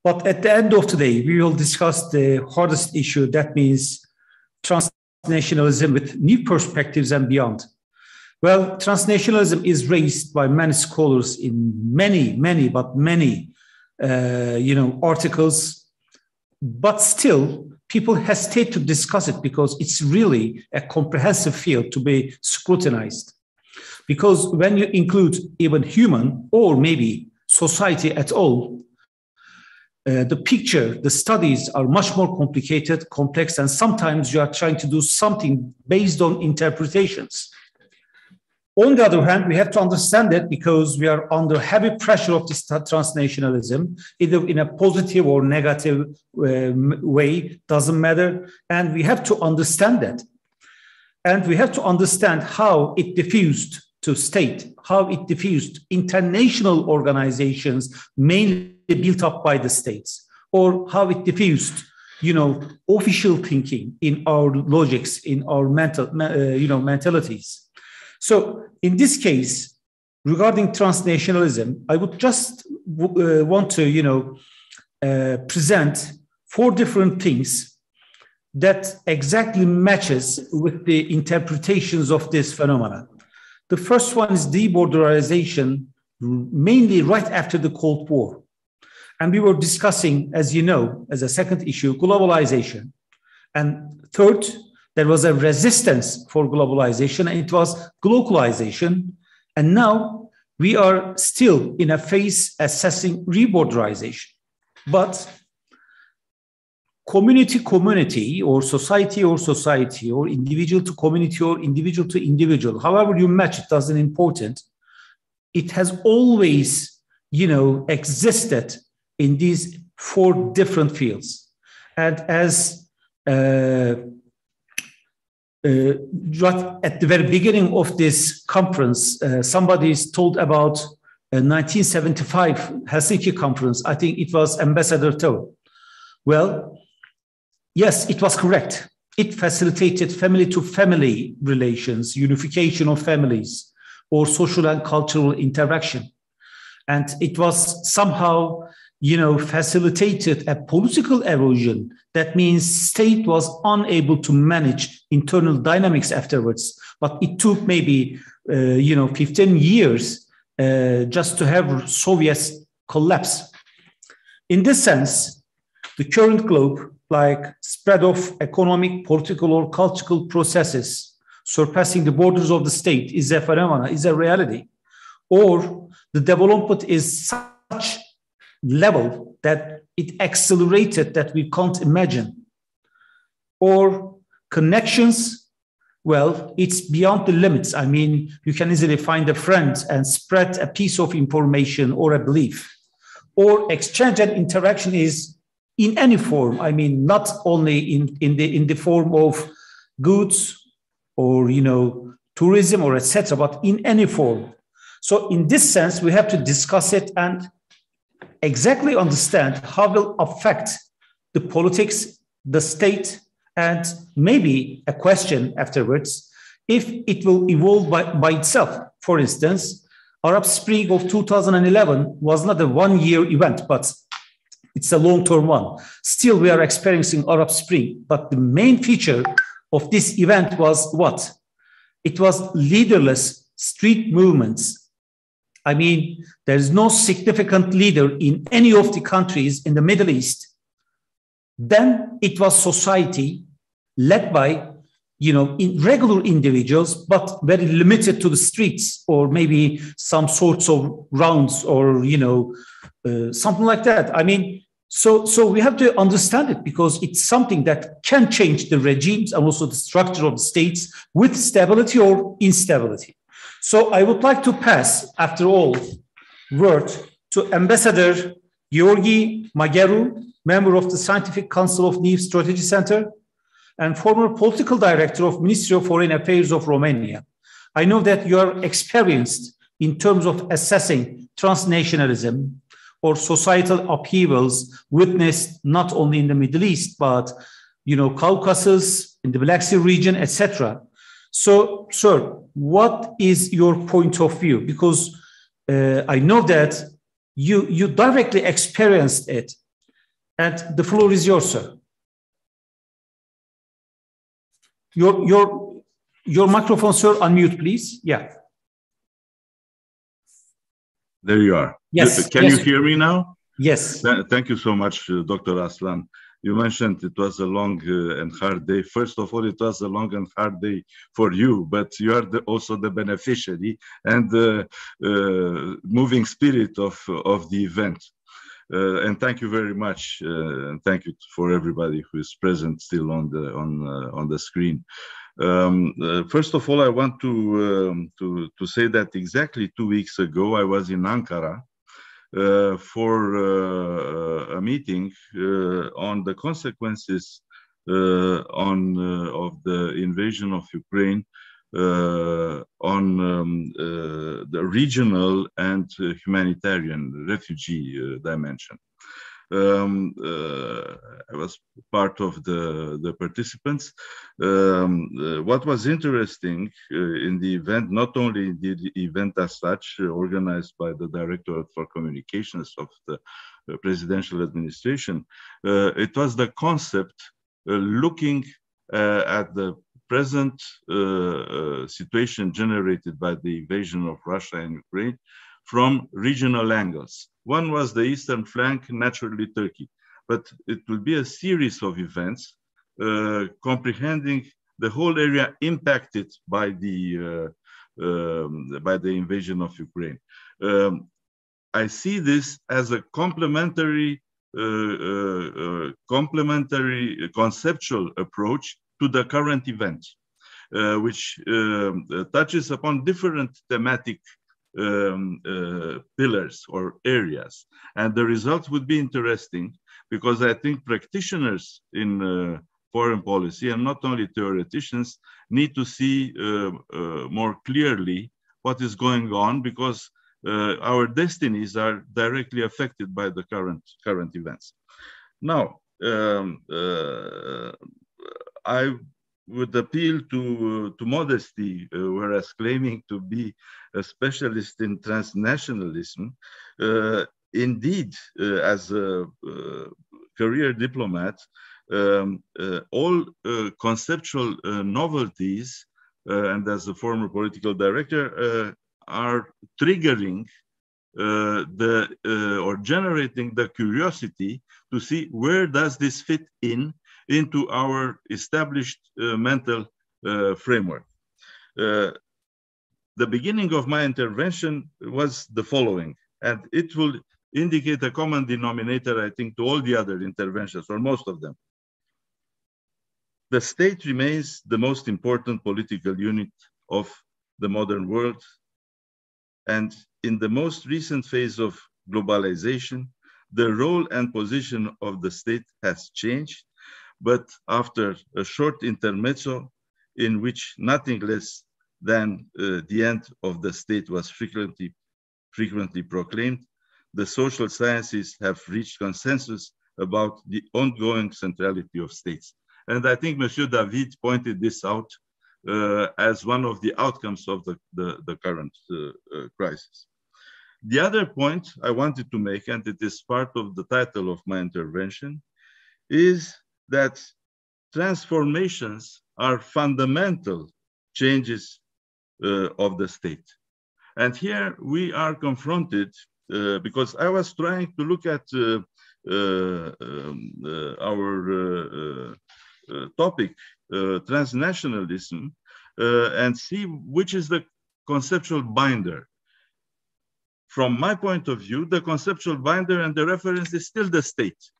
But at the end of today, we will discuss the hardest issue, that means transnationalism with new perspectives and beyond. Well, transnationalism is raised by many scholars in many articles, but still people hesitate to discuss it because it's really a comprehensive field to be scrutinized. Because when you include even human or maybe society at all, the picture, the studies are much more complicated, complex, and sometimes you are trying to do something based on interpretations. On the other hand, we have to understand that because we are under heavy pressure of this transnationalism, either in a positive or negative way, doesn't matter. And we have to understand that. And we have to understand how it diffused to state, how it diffused international organizations mainly built up by the states, or how it diffused, official thinking in our logics, in our mentalities. So in this case, regarding transnationalism, I would just want to, present 4 different things that exactly matches with the interpretations of this phenomena. The first one is deborderization, mainly right after the Cold War. And we were discussing, as you know, as a second issue, globalization. And third, there was a resistance for globalization, and it was globalization. And now we are still in a phase assessing reborderization. But community or society, or individual to community or individual to individual, however you match, it doesn't important. It has always, existed in these 4 different fields. And as right at the very beginning of this conference, somebody told about 1975 Helsinki conference. I think it was Ambassador Tho. Well, yes, it was correct. It facilitated family-to-family relations, unification of families, or social and cultural interaction. And it was somehow, facilitated a political erosion. That means state was unable to manage internal dynamics afterwards. But it took maybe, 15 years just to have Soviets collapse. In this sense, the current globe, like spread of economic, political, or cultural processes surpassing the borders of the state, is a phenomenon, is a reality. Or the development is such level that it accelerated that we can't imagine. Or connections, well, it's beyond the limits. I mean, you can easily find a friend and spread a piece of information or a belief. Or exchange and interaction is in any form. I mean, not only in the form of goods or, tourism or etc., but in any form. So in this sense, we have to discuss it and exactly understand how it will affect the politics, the state, and maybe a question afterwards, if it will evolve by itself. For instance, Arab Spring of 2011 was not a one-year event, but it's a long-term one. Still, we are experiencing Arab Spring, but the main feature of this event was what? It was leaderless street movements. I mean, there's no significant leader in any of the countries in the Middle East. Then it was society led by, regular individuals, but very limited to the streets or maybe some sorts of rounds or, something like that. I mean, so we have to understand it because it's something that can change the regimes and also the structure of the states with stability or instability. So I would like to pass, after all, word to Ambassador Gheorghe Magheru, member of the Scientific Council of New Strategy Center and former political director of Ministry of Foreign Affairs of Romania. I know that you are experienced in terms of assessing transnationalism or societal upheavals witnessed not only in the Middle East, but, Caucasus, in the Black Sea region, etc. So, sir, what is your point of view? Because I know that you directly experienced it. And the floor is yours, sir. Your microphone, sir, unmute, please. Yeah. There you are. Yes. Can you hear me now? Yes. Thank you so much, Dr. Aslan. You mentioned it was a long and hard day. First of all, it was a long and hard day for you, but you are also the beneficiary and the moving spirit of the event. And thank you very much. And thank you for everybody who is present still on the screen. First of all, I want to say that exactly 2 weeks ago, I was in Ankara for a meeting on the consequences of the invasion of Ukraine on the regional and humanitarian refugee dimension. I was part of the participants. What was interesting in the event, not only the event as such, organized by the Directorate for Communications of the presidential administration, it was the concept looking at the present situation generated by the invasion of Russia and Ukraine from regional angles. One was the eastern flank, naturally Turkey, but it will be a series of events comprehending the whole area impacted by the invasion of Ukraine. I see this as a complementary conceptual approach to the current event, which touches upon different thematic pillars or areas. And the results would be interesting because I think practitioners in foreign policy, and not only theoreticians, need to see more clearly what is going on, because our destinies are directly affected by the current events. Now, I would appeal to modesty, whereas claiming to be a specialist in transnationalism. Indeed, as a career diplomat, all conceptual novelties, and as a former political director, are triggering or generating the curiosity to see where does this fit into our established mental framework. The beginning of my intervention was the following, and it will indicate a common denominator, I think, to all the other interventions, or most of them. The state remains the most important political unit of the modern world, and in the most recent phase of globalization, the role and position of the state has changed, but after a short intermezzo in which nothing less than the end of the state was frequently proclaimed, the social sciences have reached consensus about the ongoing centrality of states. And I think Monsieur David pointed this out as one of the outcomes of the current crisis. The other point I wanted to make, and it is part of the title of my intervention, is that transformations are fundamental changes of the state. And here we are confronted, because I was trying to look at our topic, transnationalism, and see which is the conceptual binder. From my point of view, the conceptual binder and the reference is still the state.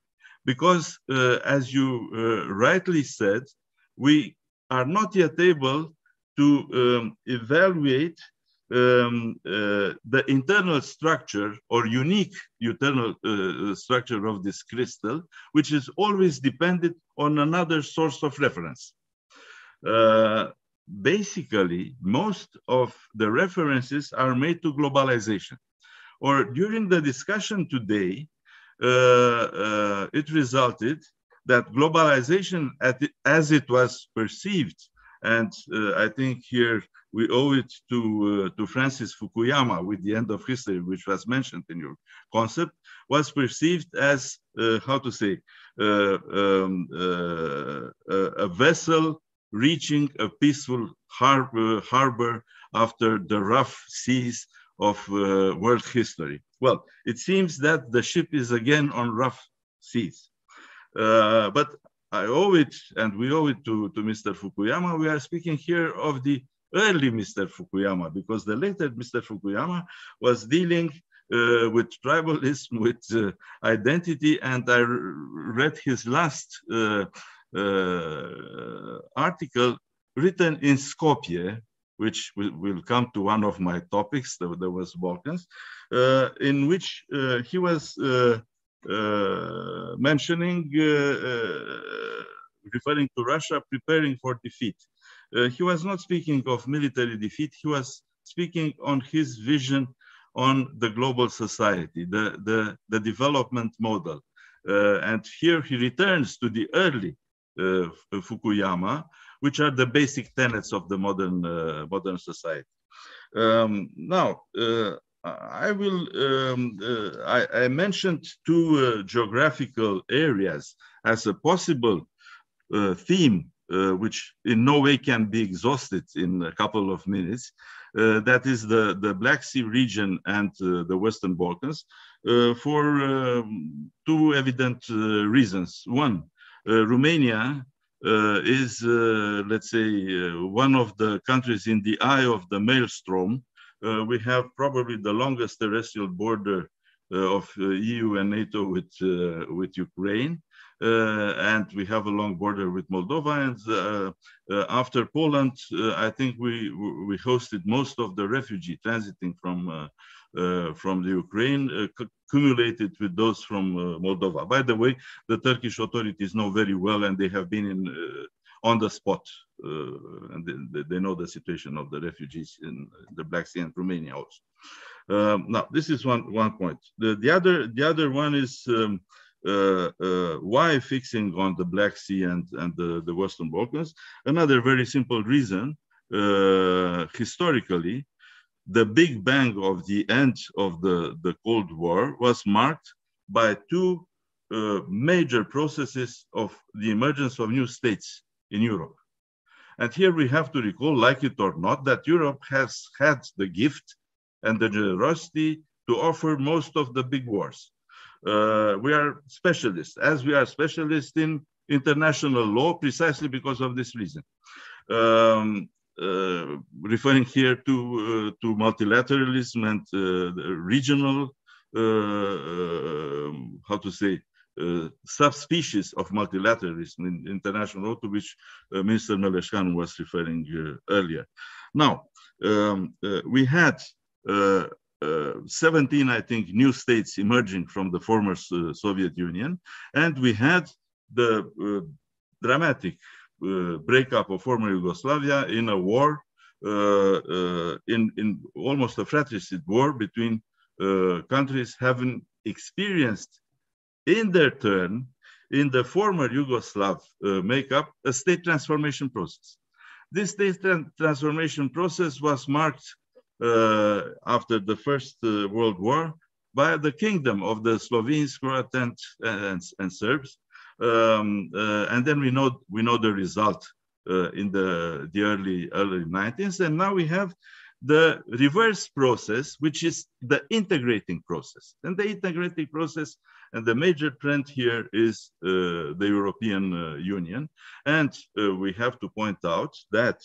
Because, as you rightly said, we are not yet able to evaluate the internal structure or unique internal structure of this crystal, which is always dependent on another source of reference. Basically, most of the references are made to globalization. Or during the discussion today, it resulted that globalization, as it was perceived And I think here we owe it to Francis Fukuyama with the end of history, which was mentioned in your concept, was perceived as, how to say, a vessel reaching a peaceful harbor after the rough seas of world history. Well, it seems that the ship is again on rough seas. But I owe it, and we owe it to Mr. Fukuyama. We are speaking here of the early Mr. Fukuyama, because the later Mr. Fukuyama was dealing with tribalism, with identity, and I read his last article written in Skopje, which will come to one of my topics, there was Balkans, in which he was mentioning, referring to Russia preparing for defeat. He was not speaking of military defeat, he was speaking on his vision on the global society, the development model. And here he returns to the early Fukuyama, which are the basic tenets of the modern society. Now, I mentioned two geographical areas as a possible theme, which in no way can be exhausted in a couple of minutes. That is the Black Sea region and the Western Balkans, for two evident reasons. One, Romania is, let's say, one of the countries in the eye of the maelstrom. We have probably the longest terrestrial border of EU and NATO with Ukraine, and we have a long border with Moldova. And after Poland, I think we hosted most of the refugee transiting from the Ukraine, cumulated with those from Moldova. By the way, the Turkish authorities know very well, and they have been on the spot, and they know the situation of the refugees in the Black Sea and Romania also. Now, this is one point. The other one is why fixing on the Black Sea and the Western Balkans? Another very simple reason, historically, the big bang of the end of the Cold War was marked by two major processes of the emergence of new states in Europe. And here we have to recall, like it or not, that Europe has had the gift and the generosity to offer most of the big wars. We are specialists, as we are specialists in international law, precisely because of this reason. Referring here to multilateralism and regional, how to say, subspecies of multilateralism in international law, to which Minister Meleshkan was referring earlier. Now, we had 17, I think, new states emerging from the former Soviet Union, and we had the dramatic breakup of former Yugoslavia in a war, in almost a fratricide war between countries having experienced in their turn, in the former Yugoslav makeup, a state transformation process. This state transformation process was marked after the First World War by the kingdom of the Slovenes, Croats, and Serbs. And then we know the result in the early 90s, and now we have the reverse process, which is the integrating process. And the integrating process, and the major trend here is the European Union. And we have to point out that,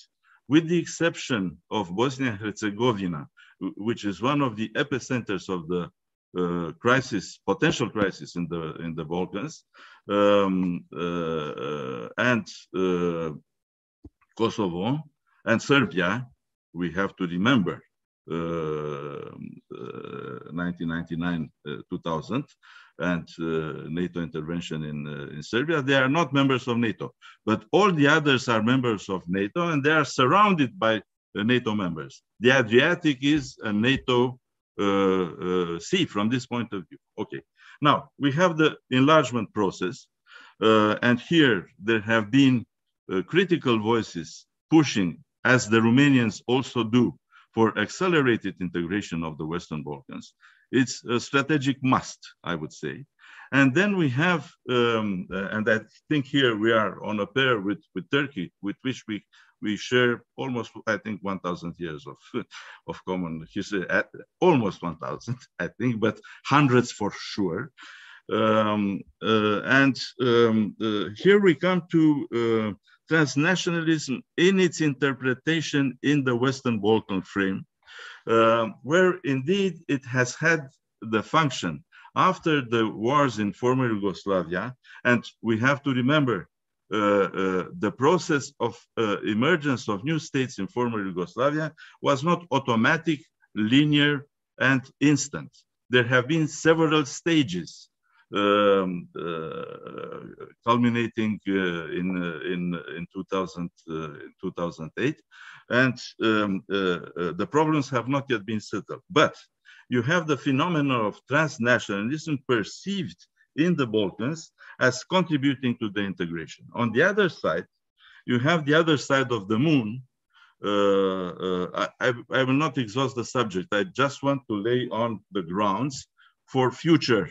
with the exception of Bosnia and Herzegovina, which is one of the epicenters of the potential crisis in the Balkans, and Kosovo and Serbia, we have to remember 1999, 2000, and NATO intervention in Serbia. They are not members of NATO, but all the others are members of NATO, and they are surrounded by NATO members. The Adriatic is a NATO sea from this point of view. Okay, now we have the enlargement process, and here there have been critical voices pushing, as the Romanians also do, for accelerated integration of the Western Balkans. It's a strategic must, I would say. And then we have, and I think here we are on a pair with Turkey, with which we share almost, I think, 1,000 years of common history, almost 1,000, I think, but hundreds for sure. Here we come to transnationalism in its interpretation in the Western Balkan frame, where indeed it has had the function after the wars in former Yugoslavia. And we have to remember the process of emergence of new states in former Yugoslavia was not automatic, linear, and instant. There have been several stages culminating in 2008, and the problems have not yet been settled. But you have the phenomenon of transnationalism perceived in the Balkans as contributing to the integration. On the other side, you have the other side of the moon. I will not exhaust the subject. I just want to lay on the grounds for future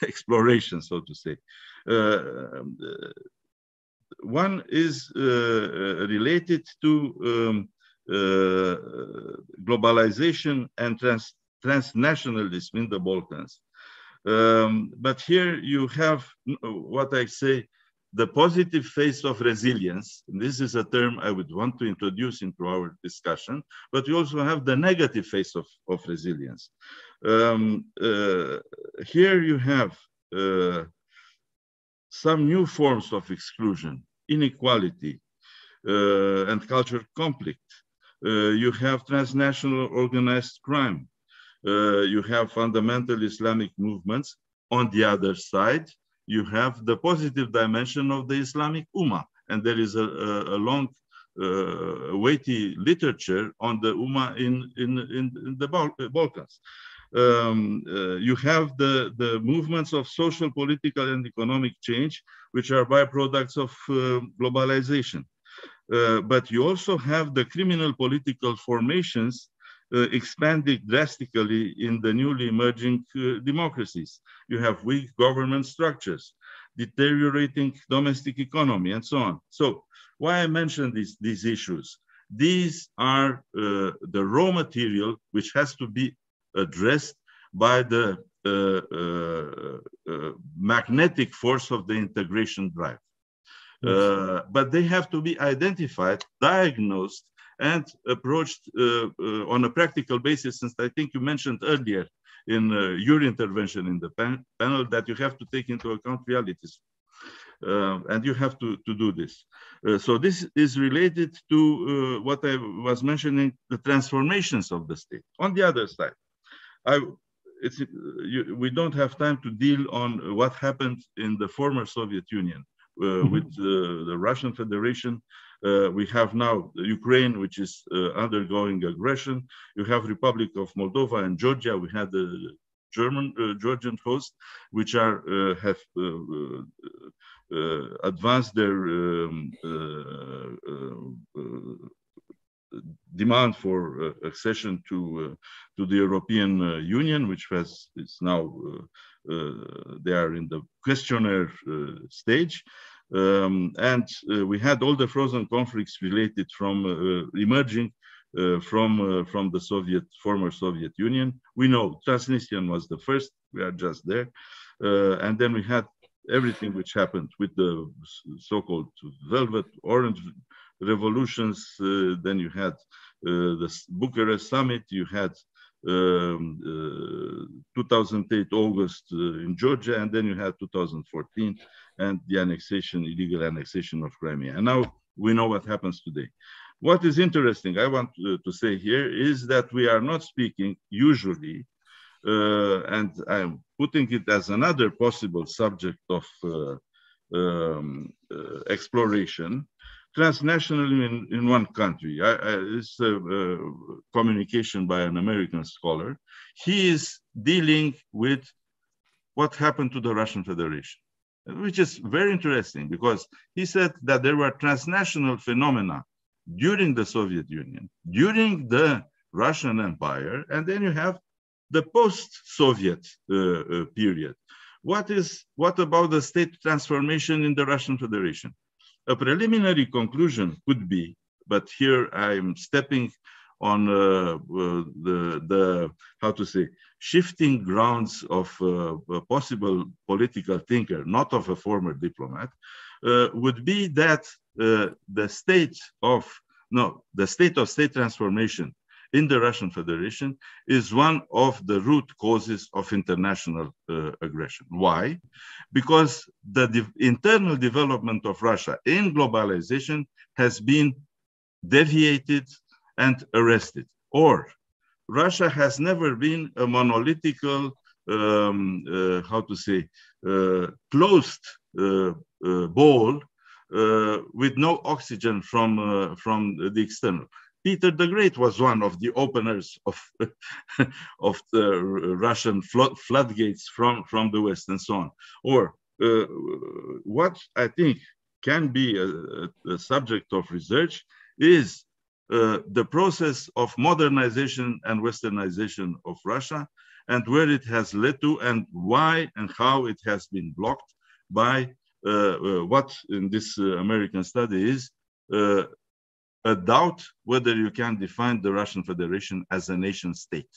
exploration, so to say. One is related to globalization and transnationalism in the Balkans. But here you have what I say, the positive face of resilience. This is a term I would want to introduce into our discussion, but you also have the negative face of resilience. Here you have some new forms of exclusion, inequality, and cultural conflict. You have transnational organized crime. You have fundamental Islamic movements. On the other side, you have the positive dimension of the Islamic Ummah. And there is a long, weighty literature on the Ummah in the Balkans. You have the movements of social, political, and economic change, which are byproducts of globalization. But you also have the criminal political formations expanding drastically in the newly emerging democracies. You have weak government structures, deteriorating domestic economy, and so on. So why I mention these issues? These are the raw material which has to be addressed by the magnetic force of the integration drive. But they have to be identified, diagnosed, and approached on a practical basis, since I think you mentioned earlier in your intervention in the panel that you have to take into account realities. And you have to do this. So this is related to what I was mentioning, the transformations of the state. On the other side, we don't have time to deal on what happened in the former Soviet Union with the Russian Federation. We have now Ukraine, which is undergoing aggression. You have Republic of Moldova and Georgia. We had the Georgian host, which have advanced their demand for accession to the European Union, which is now they are in the questionnaire stage. And we had all the frozen conflicts related from emerging from the former Soviet Union. We know Transnistria was the first, we are just there. And then we had everything which happened with the so-called Velvet Orange revolutions. Then you had the Bucharest summit, you had 2008 August in Georgia, and then you had 2014 and the illegal annexation of Crimea. And now we know what happens today. What is interesting, I want to say here, is that we are not speaking usually, and I'm putting it as another possible subject of exploration, transnationally in one country. It's a communication by an American scholar. He is dealing with what happened to the Russian Federation, which is very interesting because he said that there were transnational phenomena during the Soviet Union, during the Russian Empire, and then you have the post-Soviet period. What about the state transformation in the Russian Federation? A preliminary conclusion could be, but here I'm stepping on the how to say, shifting grounds of a possible political thinker, not of a former diplomat, would be that the state of state transformation in the Russian Federation is one of the root causes of international aggression. Why? Because the internal development of Russia in globalization has been deviated and arrested. Or Russia has never been a monolithical, how to say, closed bowl with no oxygen from the external. Peter the Great was one of the openers of the Russian floodgates from the West and so on. Or what I think can be a subject of research is the process of modernization and westernization of Russia, and where it has led to, and why and how it has been blocked by what in this American study is a doubt whether you can define the Russian Federation as a nation state.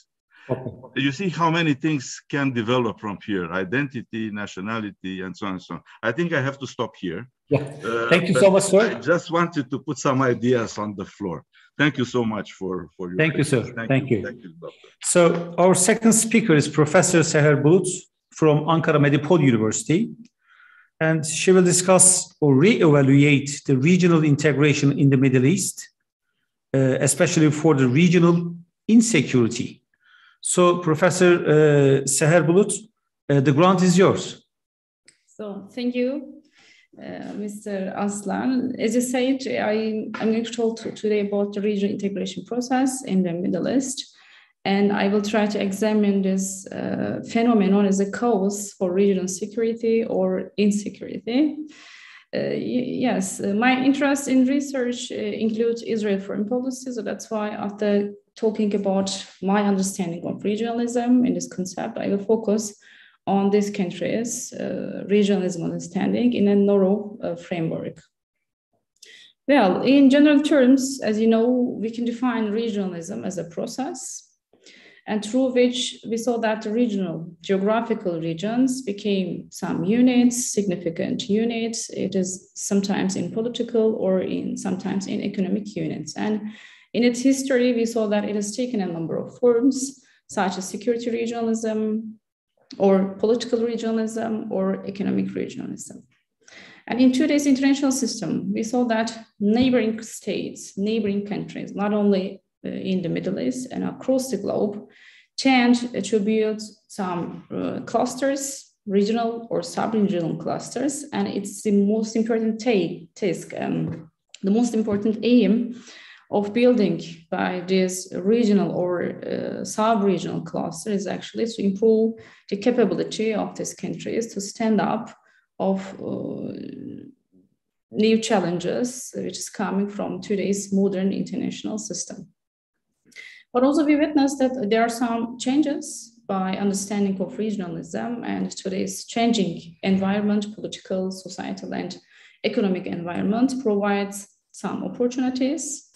Okay. You see how many things can develop from here: identity, nationality, and so on and so on. I think I have to stop here. Yeah. Thank you so much, sir. I just wanted to put some ideas on the floor. Thank you so much for your Thank you, sir. Thank you. Thank you, Doctor. So our second speaker is Professor Seher Bulut from Ankara Medipol University. And she will discuss or reevaluate the regional integration in the Middle East, especially for the regional insecurity. So, Professor Seher Bulut, the ground is yours. So, thank you, Mr. Aslan. As you said, I'm going to talk today about the regional integration process in the Middle East. And I will try to examine this phenomenon as a cause for regional security or insecurity. Yes, my interest in research includes Israel foreign policy. So that's why after talking about my understanding of regionalism in this concept, I will focus on these countries' regionalism understanding in a narrow framework. Well, in general terms, as you know, we can define regionalism as a process, and through which we saw that the regional geographical regions became some units, significant units. It is sometimes in political or sometimes in economic units. And in its history, we saw that it has taken a number of forms, such as security regionalism, or political regionalism, or economic regionalism. And in today's international system, we saw that neighboring states, neighboring countries, not only in the Middle East and across the globe, tend to attribute some clusters, regional or sub-regional clusters, and it's the most important task, the most important aim of building by this regional or sub-regional cluster is actually to improve the capability of these countries to stand up of new challenges which is coming from today's modern international system. But also we witnessed that there are some changes by understanding of regionalism, and today's changing environment, political, societal, and economic environment provides some opportunities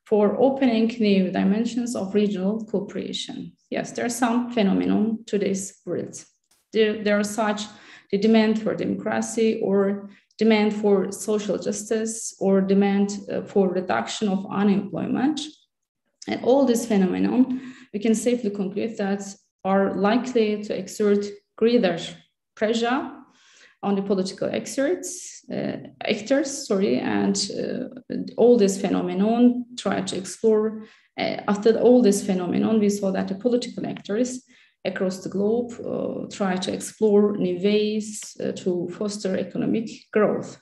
for opening new dimensions of regional cooperation. Yes, there are some phenomena to today's world. There are such the demand for democracy, or demand for social justice, or demand for reduction of unemployment. And all these phenomena, we can safely conclude that are likely to exert greater pressure on the political actors, and all this phenomenon try to explore. After all this phenomenon, we saw that the political actors across the globe try to explore new ways to foster economic growth.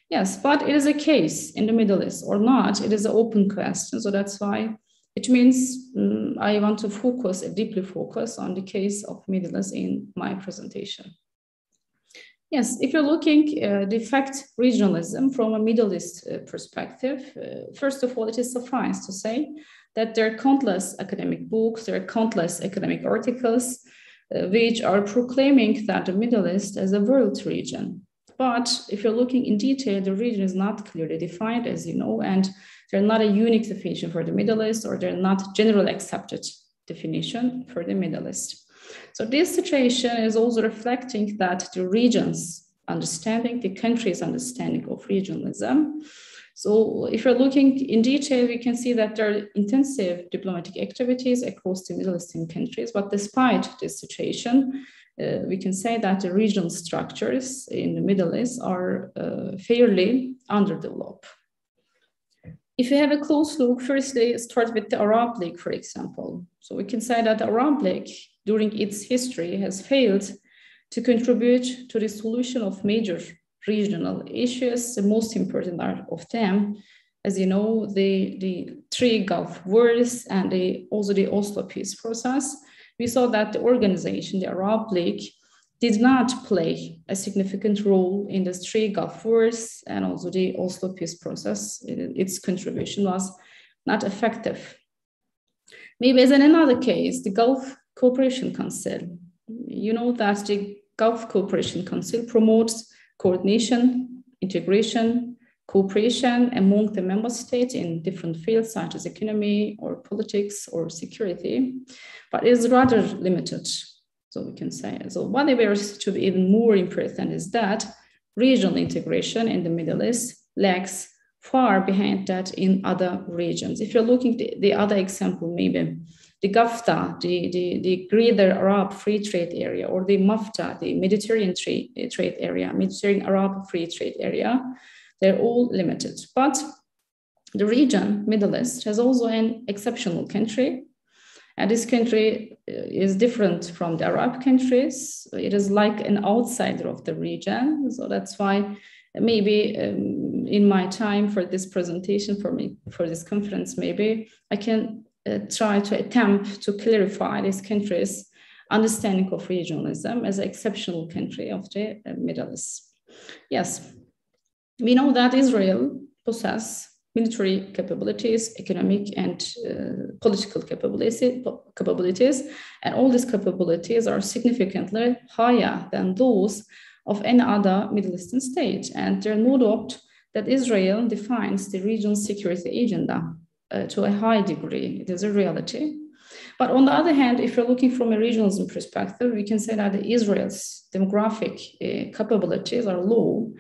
Yes, but it is a case in the Middle East or not, it is an open question. So that's why it means I want to deeply focus on the case of Middle East in my presentation. Yes, if you're looking the fact regionalism from a Middle East perspective, first of all, it is suffice to say that there are countless academic books, there are countless academic articles which are proclaiming that the Middle East is a world region. But if you're looking in detail, the region is not clearly defined, as you know, and there's not a unique definition for the Middle East, or they're not generally accepted definition for the Middle East. So this situation is also reflecting that the region's understanding, the country's understanding of regionalism. So if you're looking in detail, we can see that there are intensive diplomatic activities across the Middle Eastern countries, but despite this situation, we can say that the regional structures in the Middle East are fairly underdeveloped. If you have a close look, firstly, start with the Arab League, for example. So we can say that the Arab League, during its history, has failed to contribute to the solution of major regional issues. The most important of them, as you know, the three Gulf Wars and also the Oslo peace process. We saw that the organization, the Arab League, did not play a significant role in the three Gulf Wars and also the Oslo peace process. Its contribution was not effective. Maybe as in another case, the Gulf Cooperation Council. You know that the Gulf Cooperation Council promotes coordination, integration, cooperation among the member states in different fields such as economy or politics or security, but is rather limited, so we can say. So what appears to be even more important is that regional integration in the Middle East lags far behind that in other regions. If you're looking at the other example, maybe the GAFTA, the Greater Arab Free Trade Area, or the MAFTA, the Mediterranean Trade Area, Mediterranean Arab Free Trade Area, they're all limited. But the region, Middle East, has also an exceptional country. And this country is different from the Arab countries. It is like an outsider of the region. So that's why maybe in my time for this presentation, for this conference, maybe I can try to attempt to clarify this country's understanding of regionalism as an exceptional country of the Middle East. Yes, we know that Israel possesses military capabilities, economic and political capabilities, and all these capabilities are significantly higher than those of any other Middle Eastern state. And there are no doubt that Israel defines the region's security agenda to a high degree. It is a reality. But on the other hand, if you're looking from a regionalism perspective, we can say that Israel's demographic capabilities are low.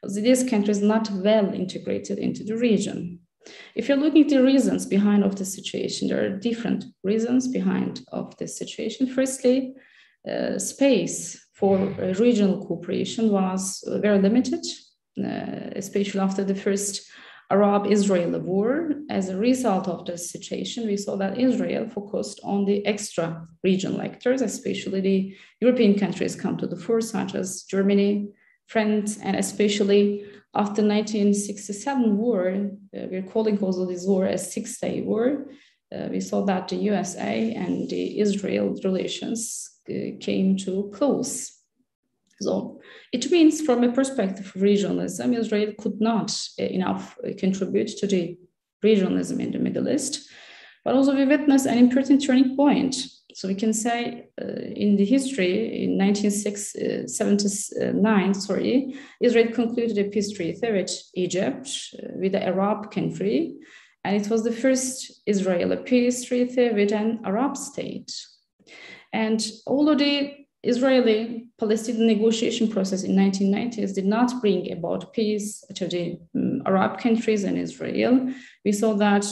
This country is not well integrated into the region. If you're looking at the reasons behind of the situation, there are different reasons behind of this situation. Firstly, space for regional cooperation was very limited, especially after the first Arab-Israeli war. As a result of this situation, we saw that Israel focused on the extra regional actors, especially the European countries come to the fore, such as Germany, France, and especially after 1967 war, we're calling also this war a Six-Day War. We saw that the USA and the Israel relations came to close. So it means from a perspective of regionalism, Israel could not enough contribute to the regionalism in the Middle East, but also we witnessed an important turning point. So we can say in the history, in 1979, Israel concluded a peace treaty with Egypt, with the Arab country, and it was the first Israeli peace treaty with an Arab state. And although the Israeli-Palestinian negotiation process in 1990s did not bring about peace to the Arab countries and Israel, we saw that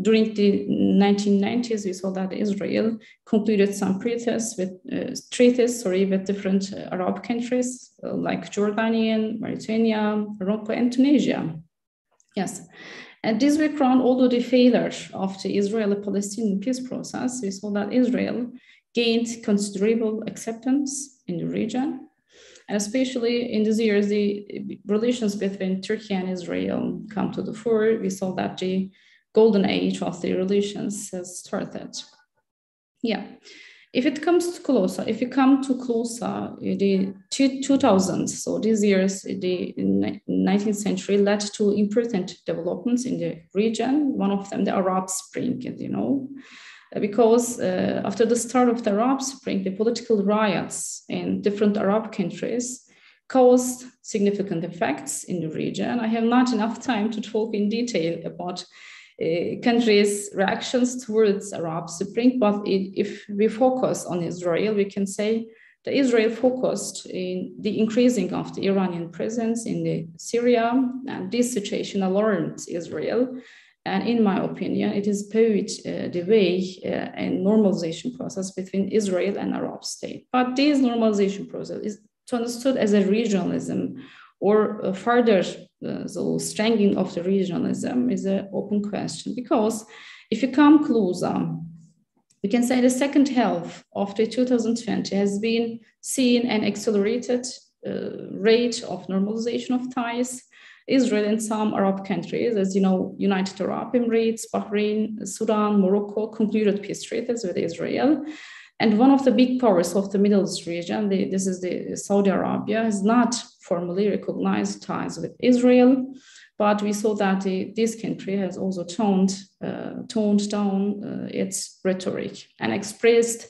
during the 1990s, we saw that Israel concluded some treaties with different Arab countries like Jordan, Mauritania, Morocco, and Tunisia. Yes. And this background, although the failure of the Israeli-Palestinian peace process, we saw that Israel gained considerable acceptance in the region. And especially in these years, the relations between Turkey and Israel come to the fore. We saw that the golden age of the relations has started. Yeah. If it comes to closer, if you come to closer, the 2000s, so these years, the 19th century led to important developments in the region. One of them, the Arab Spring, as you know, because after the start of the Arab Spring, the political riots in different Arab countries caused significant effects in the region. I have not enough time to talk in detail about countries' reactions towards Arab Spring, but if we focus on Israel, we can say that Israel focused in the increasing of the Iranian presence in the Syria, and this situation alarmed Israel. And in my opinion, it has paved the way and normalization process between Israel and Arab state. But this normalization process is understood as a regionalism, or further the strengthening of the regionalism is an open question, because if you come closer, we can say the second half of the 2020 has been seen an accelerated rate of normalization of ties. Israel and some Arab countries, as you know, United Arab Emirates, Bahrain, Sudan, Morocco concluded peace treaties with Israel. And one of the big powers of the Middle East region, this is the Saudi Arabia, has not formally recognized ties with Israel, but we saw that this country has also toned down its rhetoric and expressed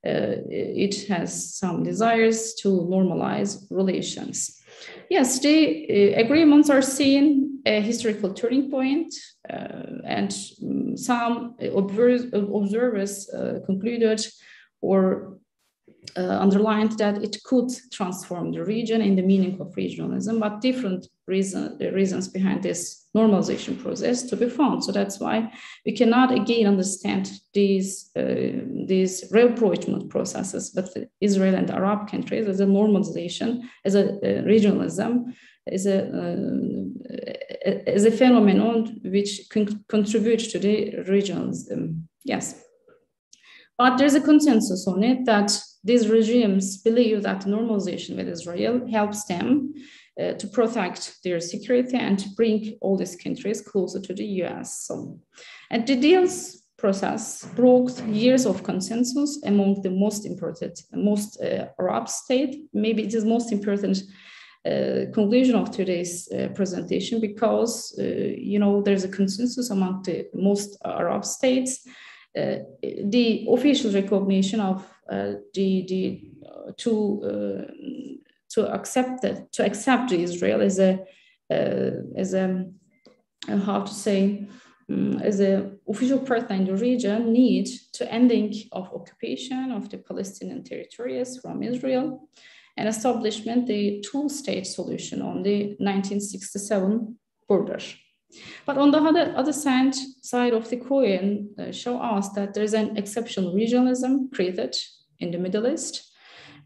it has some desires to normalize relations. Yes, the agreements are seen a historical turning point, and some observers concluded or underlined that it could transform the region in the meaning of regionalism, but different reasons behind this normalization process to be found. So that's why we cannot again understand these rapprochement processes with Israel and Arab countries as a normalization, as a regionalism, as a phenomenon which contributes to the regionalism. Yes. But there's a consensus on it that these regimes believe that normalization with Israel helps them to protect their security and to bring all these countries closer to the US. So, and the deals process broke years of consensus among the most Arab states. Maybe it is most important conclusion of today's presentation, because there's a consensus among the most Arab states. The official recognition of to accept Israel as an official partner in the region need to ending of occupation of the Palestinian territories from Israel and establishment the two-state solution on the 1967 border. But on the other side of the coin, show us that there's an exceptional regionalism created in the Middle East,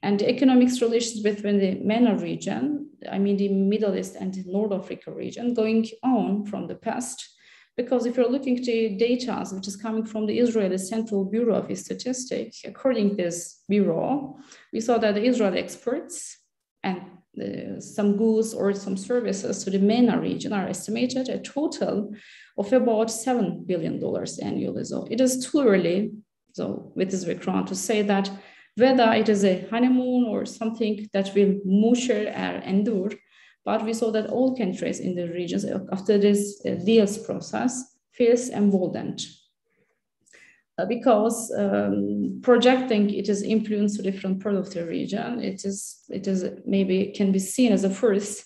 and the economic relations between the MENA region, I mean the Middle East and the North Africa region, going on from the past. Because if you're looking at the data which is coming from the Israeli Central Bureau of Statistics, according to this bureau, we saw that the Israeli exports and some goods or some services to the MENA region are estimated a total of about $7 billion annually. So it is too early, so with this background, to say that whether it is a honeymoon or something that will measure or endure, but we saw that all countries in the regions after this deals process feels emboldened. Because projecting it is influence to different parts of the region, it is maybe can be seen as a first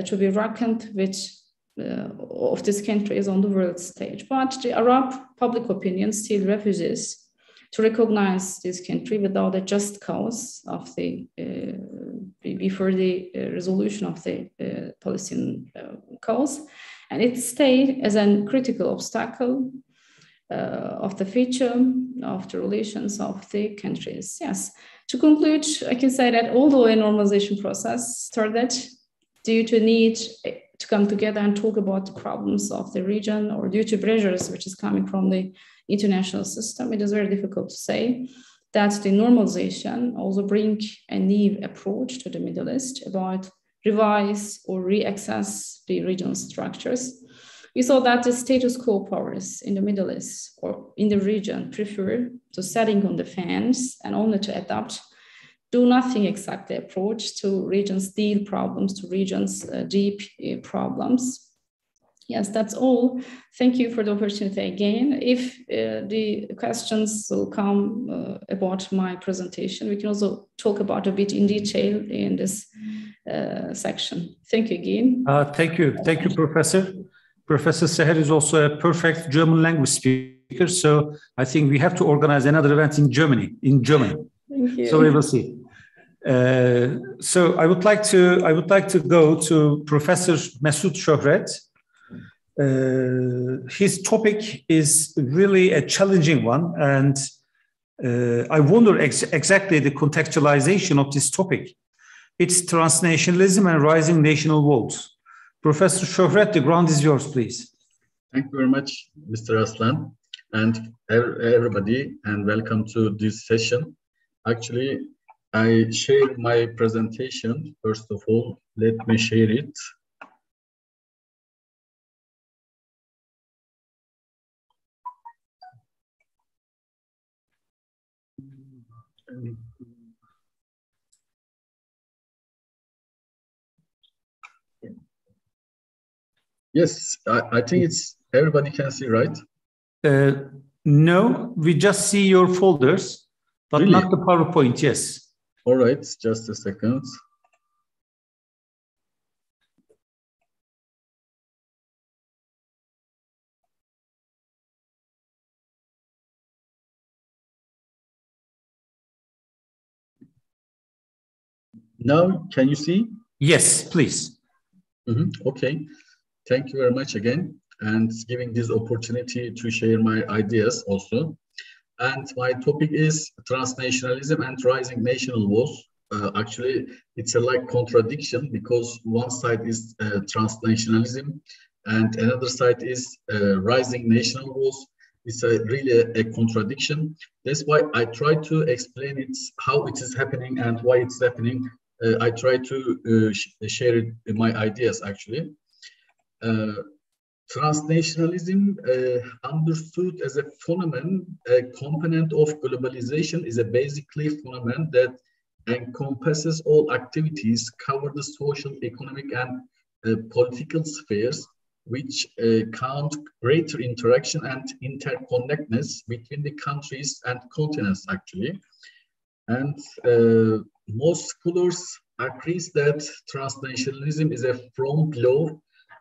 to be reckoned with of these countries on the world stage. But the Arab public opinion still refuses to recognize this country without a just cause of before the resolution of the Palestinian cause, and it stayed as a critical obstacle of the future of the relations of the countries. Yes. To conclude, I can say that although a normalization process started due to need to come together and talk about the problems of the region, or due to pressures which is coming from the international system, it is very difficult to say that the normalization also bring a new approach to the Middle East about revise or reaccess the regional structures. We saw that the status quo powers in the Middle East or in the region prefer to sitting on the fence and only to adopt do nothing exactly approach to regions' deep problems, to regions' deep problems. Yes, that's all. Thank you for the opportunity again. If the questions will come about my presentation, we can also talk about a bit in detail in this section. Thank you again. Thank you, Professor. Professor Seher is also a perfect German language speaker, so I think we have to organize another event in Germany. Thank you. So we will see. So I would like to go to Professor Mesut Şöhret. His topic is really a challenging one, and I wonder exactly the contextualization of this topic. It's transnationalism and rising national walls. Professor Şöhret, the ground is yours, please. Thank you very much, Mr. Aslan, and everybody, and welcome to this session. Actually, I share my presentation. First of all, let me share it. Yes, I think it's everybody can see, right? No, we just see your folders, but really? Not the PowerPoint, yes. All right, just a second. Now, can you see? Yes, please. Okay. Thank you very much again, and giving this opportunity to share my ideas also. And my topic is transnationalism and rising national walls. Actually, it's a like contradiction because one side is transnationalism and another side is rising national walls. It's really a contradiction. That's why I try to explain it, how it is happening and why it's happening. I try to share my ideas actually. Transnationalism, understood as a phenomenon, a component of globalization, is a basically phenomenon that encompasses all activities, cover the social, economic, and political spheres, which count greater interaction and interconnectedness between the countries and continents, actually. And most scholars agree that transnationalism is a front law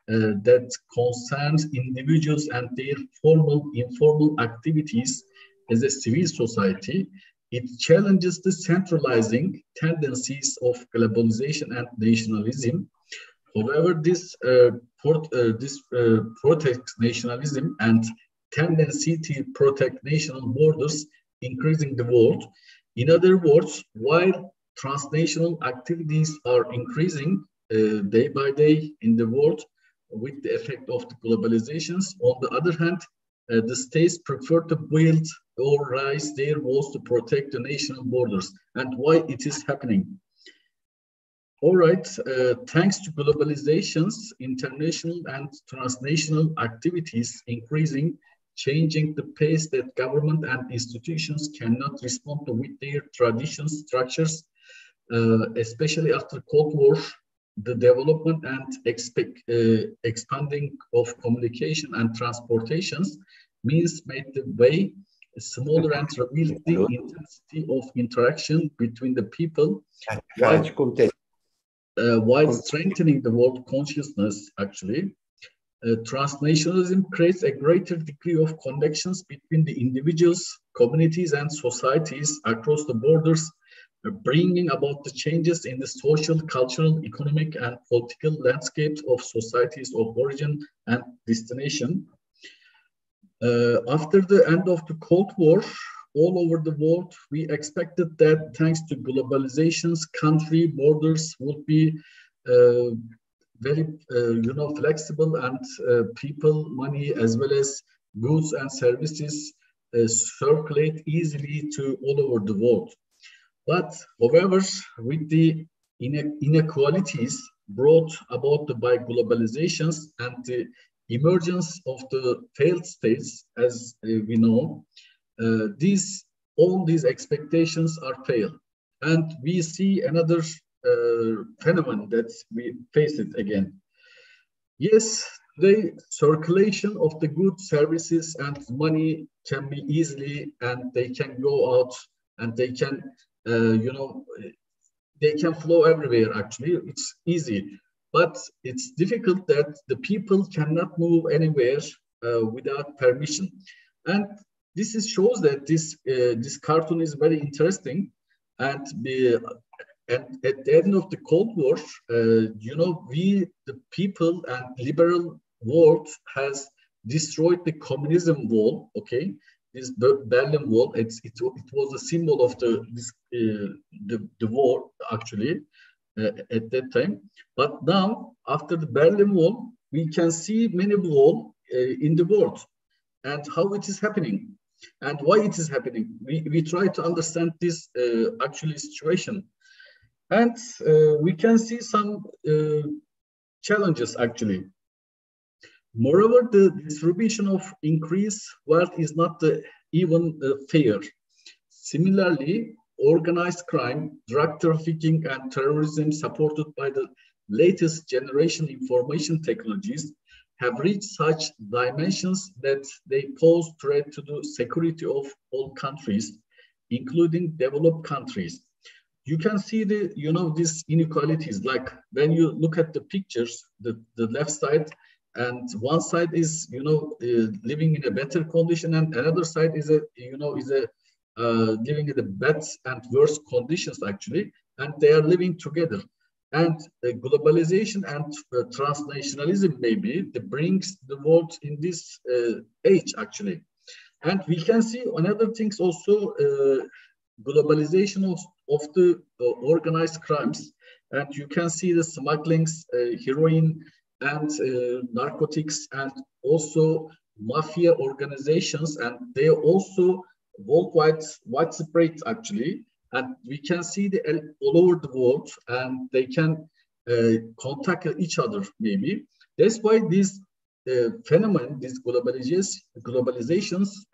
that concerns individuals and their formal, informal activities as a civil society. It challenges the centralizing tendencies of globalization and nationalism. However, this protects nationalism and tendency to protect national borders, increasing the world. In other words, while transnational activities are increasing day by day in the world, with the effect of the globalizations. On the other hand, the states prefer to build or raise their walls to protect the national borders. And why it is happening? All right, thanks to globalizations, international and transnational activities increasing, changing the pace that government and institutions cannot respond to with their traditions, structures, especially after Cold War. The development and expanding of communication and transportations means made the way smaller and revealed the intensity of interaction between the people while strengthening the world consciousness, actually. Transnationalism creates a greater degree of connections between the individuals, communities, and societies across the borders, bringing about the changes in the social, cultural, economic, and political landscapes of societies of origin and destination. After the end of the Cold War, all over the world, we expected that thanks to globalizations, country borders would be very, flexible, and people, money, as well as goods and services circulate easily to all over the world. But, however, with the inequalities brought about by globalizations and the emergence of the failed states, as we know, all these expectations are failed. And we see another phenomenon that we face it again. Yes, the circulation of the goods, services, and money can be easily, and they can go out, and they can, they can flow everywhere. Actually, it's easy, but it's difficult that the people cannot move anywhere without permission. And this shows that this cartoon is very interesting, and at the end of the Cold War, we, the people and liberal world, has destroyed the communism wall. Okay, this Berlin Wall. It was a symbol of the war actually at that time. But now, after the Berlin Wall, we can see many walls in the world, and how it is happening, and why it is happening. We try to understand this actually situation. And we can see some challenges actually. Moreover, the distribution of increased wealth is not even fair. Similarly, organized crime, drug trafficking, and terrorism, supported by the latest generation information technologies, have reached such dimensions that they pose threat to the security of all countries, including developed countries. You can see these inequalities, like when you look at the pictures, the left side, and one side is living in a better condition, and another side is living in the bad and worse conditions actually, and they are living together. And globalization and transnationalism maybe that brings the world in this age actually. And we can see another things also, globalization of the organized crimes, and you can see the smugglings, heroin and narcotics, and also mafia organizations, and they are also worldwide widespread actually, and we can see all over the world, and they can contact each other maybe. That's why this phenomenon, these globalizations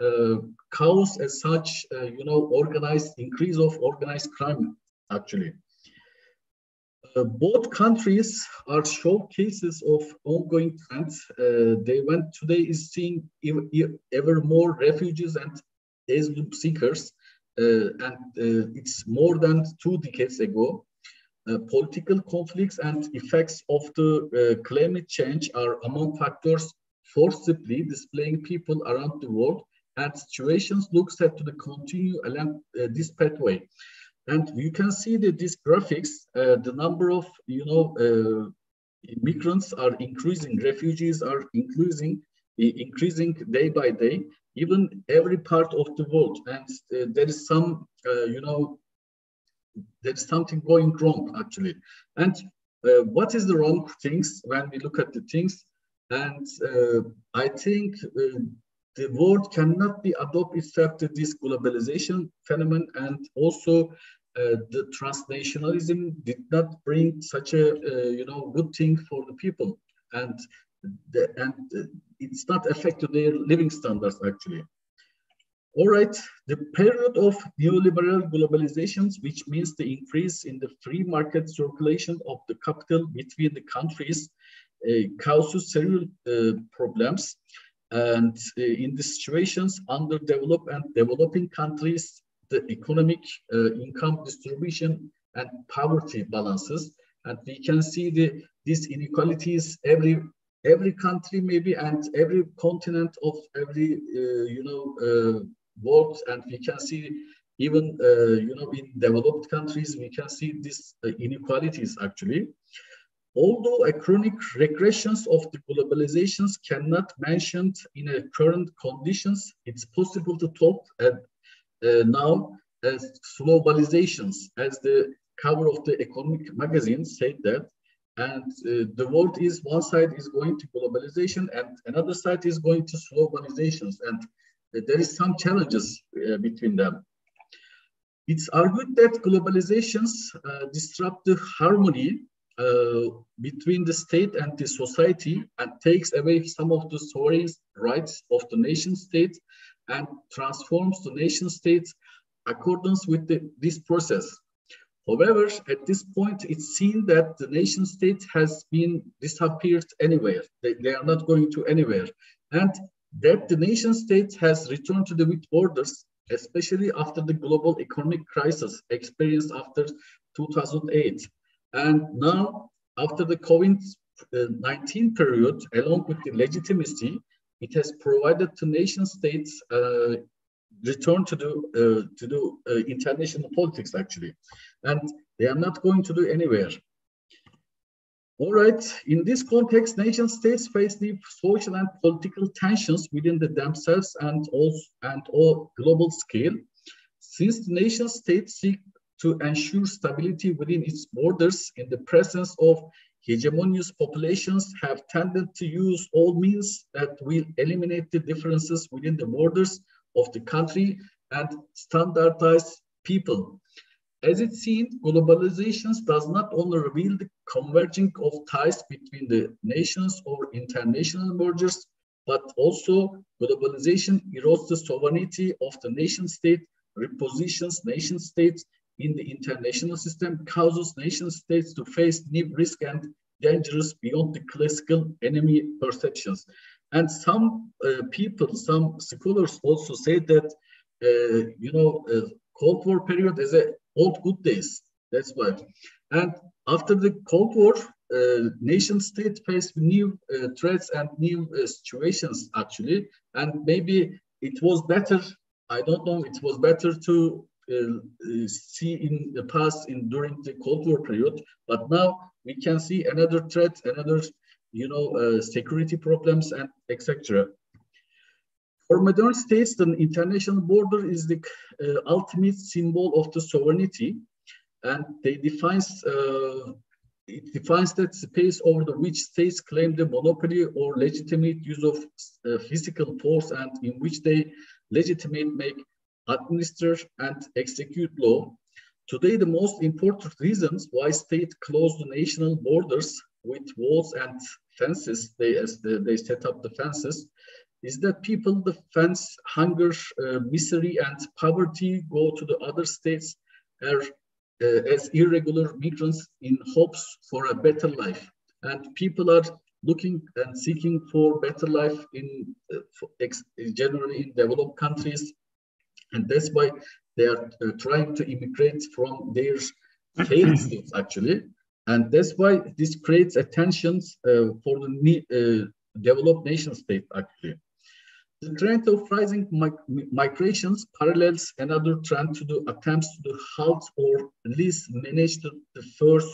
cause as such, increase of organized crime actually. Both countries are showcases of ongoing trends. Today is seeing ever more refugees and asylum seekers, and it's more than 2 decades ago. Political conflicts and effects of the climate change are among factors forcibly displacing people around the world, and situations look set to continue along this pathway. And you can see that these graphics, the number of migrants are increasing, refugees are increasing day by day, even every part of the world. And there is some, there's something going wrong actually. And what is the wrong things when we look at the things? And I think the world cannot be adopt itself to this globalization phenomenon, and also the transnationalism did not bring such a good thing for the people, and it's not affected their living standards actually. All right, the period of neoliberal globalizations, which means the increase in the free market circulation of the capital between the countries, causes several problems. And in the situations, underdeveloped and developing countries, the economic income distribution and poverty balances, and we can see these inequalities every country maybe, and every continent of every world, and we can see even in developed countries we can see these inequalities actually. Although chronic regressions of the globalizations cannot be mentioned in current conditions, it's possible to talk now as globalizations, as the cover of the economic magazine said that. And the world is, one side is going to globalization and another side is going to globalizations, and there is some challenges between them. It's argued that globalizations disrupt the harmony between the state and the society and takes away some of the sovereign rights of the nation state and transforms the nation state accordance with this process. However, at this point, it's seen that the nation state has been disappeared anywhere. They are not going to anywhere. And that the nation state has returned to the with borders, especially after the global economic crisis experienced after 2008. And now, after the COVID-19 period, along with the legitimacy, it has provided to nation states return to do international politics, actually. And they are not going to do anywhere. All right, in this context, nation states face the social and political tensions within themselves and all global scale. Since the nation states seek to ensure stability within its borders in the presence of hegemonious populations have tended to use all means that will eliminate the differences within the borders of the country and standardize people. As it's seen, globalization does not only reveal the converging of ties between the nations or international mergers, but also globalization erodes the sovereignty of the nation state, repositions nation states in the international system, causes nation states to face new risk and dangers beyond the classical enemy perceptions. And some people, some scholars also say that, Cold War period is a old good days. That's why. And after the Cold War, nation state faced new threats and new situations, actually. And maybe it was better, I don't know, it was better to see in the past during the Cold War period, but now we can see another threat, another security problems and etc. For modern states, the international border is the ultimate symbol of the sovereignty, and it defines that space over which states claim the monopoly or legitimate use of physical force, and in which they legitimately make, administer, and execute law. Today, the most important reasons why states close the national borders with walls and fences, they set up the fences, is that people, the fence, hunger, misery, and poverty go to the other states as irregular migrants in hopes for a better life. And people are looking and seeking for better life generally in developed countries. And that's why they are trying to immigrate from their failed states, actually. And that's why this creates a tensions for the developed nation state, actually. The trend of rising migrations parallels another trend to the attempts to halt or at least manage the first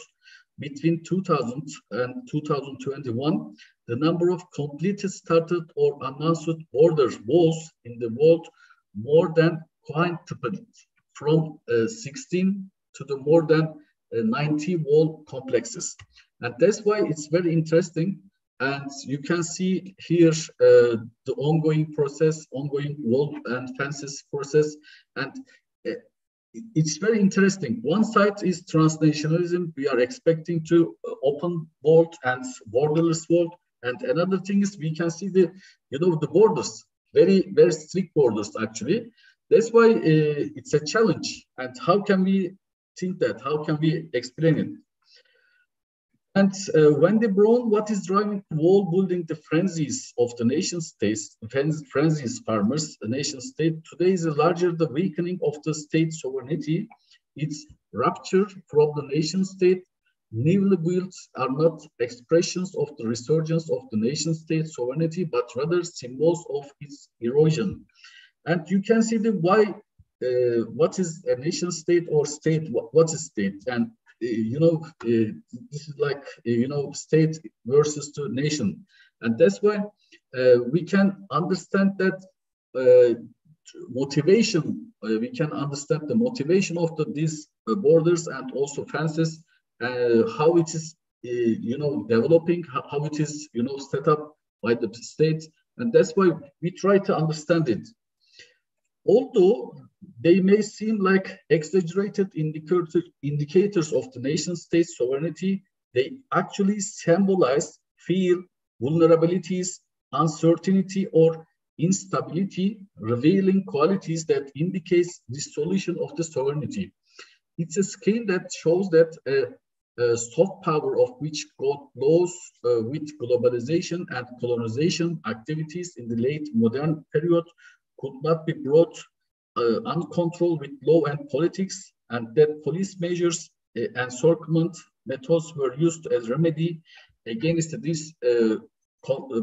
between 2000 and 2021. The number of completed, started, or announced border walls in the world more than quintupled from 16 to the more than 90 wall complexes. And that's why it's very interesting. And you can see here the ongoing process, ongoing wall and fences process. And it's very interesting. One side is transnationalism. We are expecting to open world and borderless world. And another thing is we can see the borders, very, very strict borders, actually. That's why it's a challenge. And how can we think that? How can we explain it? And Wendy Brown, what is driving wall building the frenzies of the nation states, frenzies farmers, the nation state today is larger the weakening of the state sovereignty, its rupture from the nation state. Newly built are not expressions of the resurgence of the nation state sovereignty, but rather symbols of its erosion. And you can see the why, what is a nation state or state, what is state? And this is like, state versus the nation. And that's why we can understand that motivation, we can understand the motivation of these borders and also fences, how it is, developing, how it is, set up by the state. And that's why we try to understand it. Although they may seem like exaggerated indicators of the nation-state sovereignty, they actually symbolize fear, vulnerabilities, uncertainty, or instability, revealing qualities that indicate dissolution of the sovereignty. It's a scheme that shows that soft power of which got lost with globalization and colonization activities in the late modern period could not be brought uncontrolled with law and politics, and that police measures and encirclement methods were used as remedy against this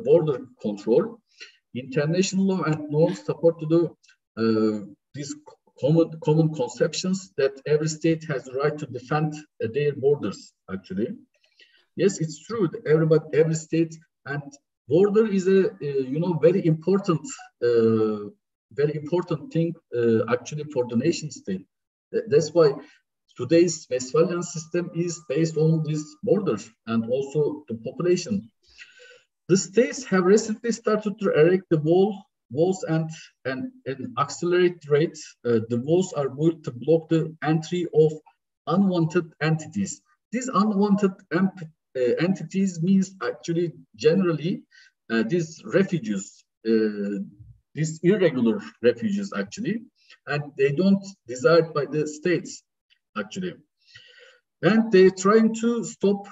border control. International law and norms support these common conceptions that every state has the right to defend their borders. Actually, yes, it's true. Every state and border is a very important thing actually for the nation state. That's why today's Westphalian system is based on these borders and also the population. The states have recently started to erect the walls and accelerate rate. The walls are built to block the entry of unwanted entities. These unwanted entities means actually generally these refugees, these irregular refugees actually, and they don't desired by the states actually. And they're trying to stop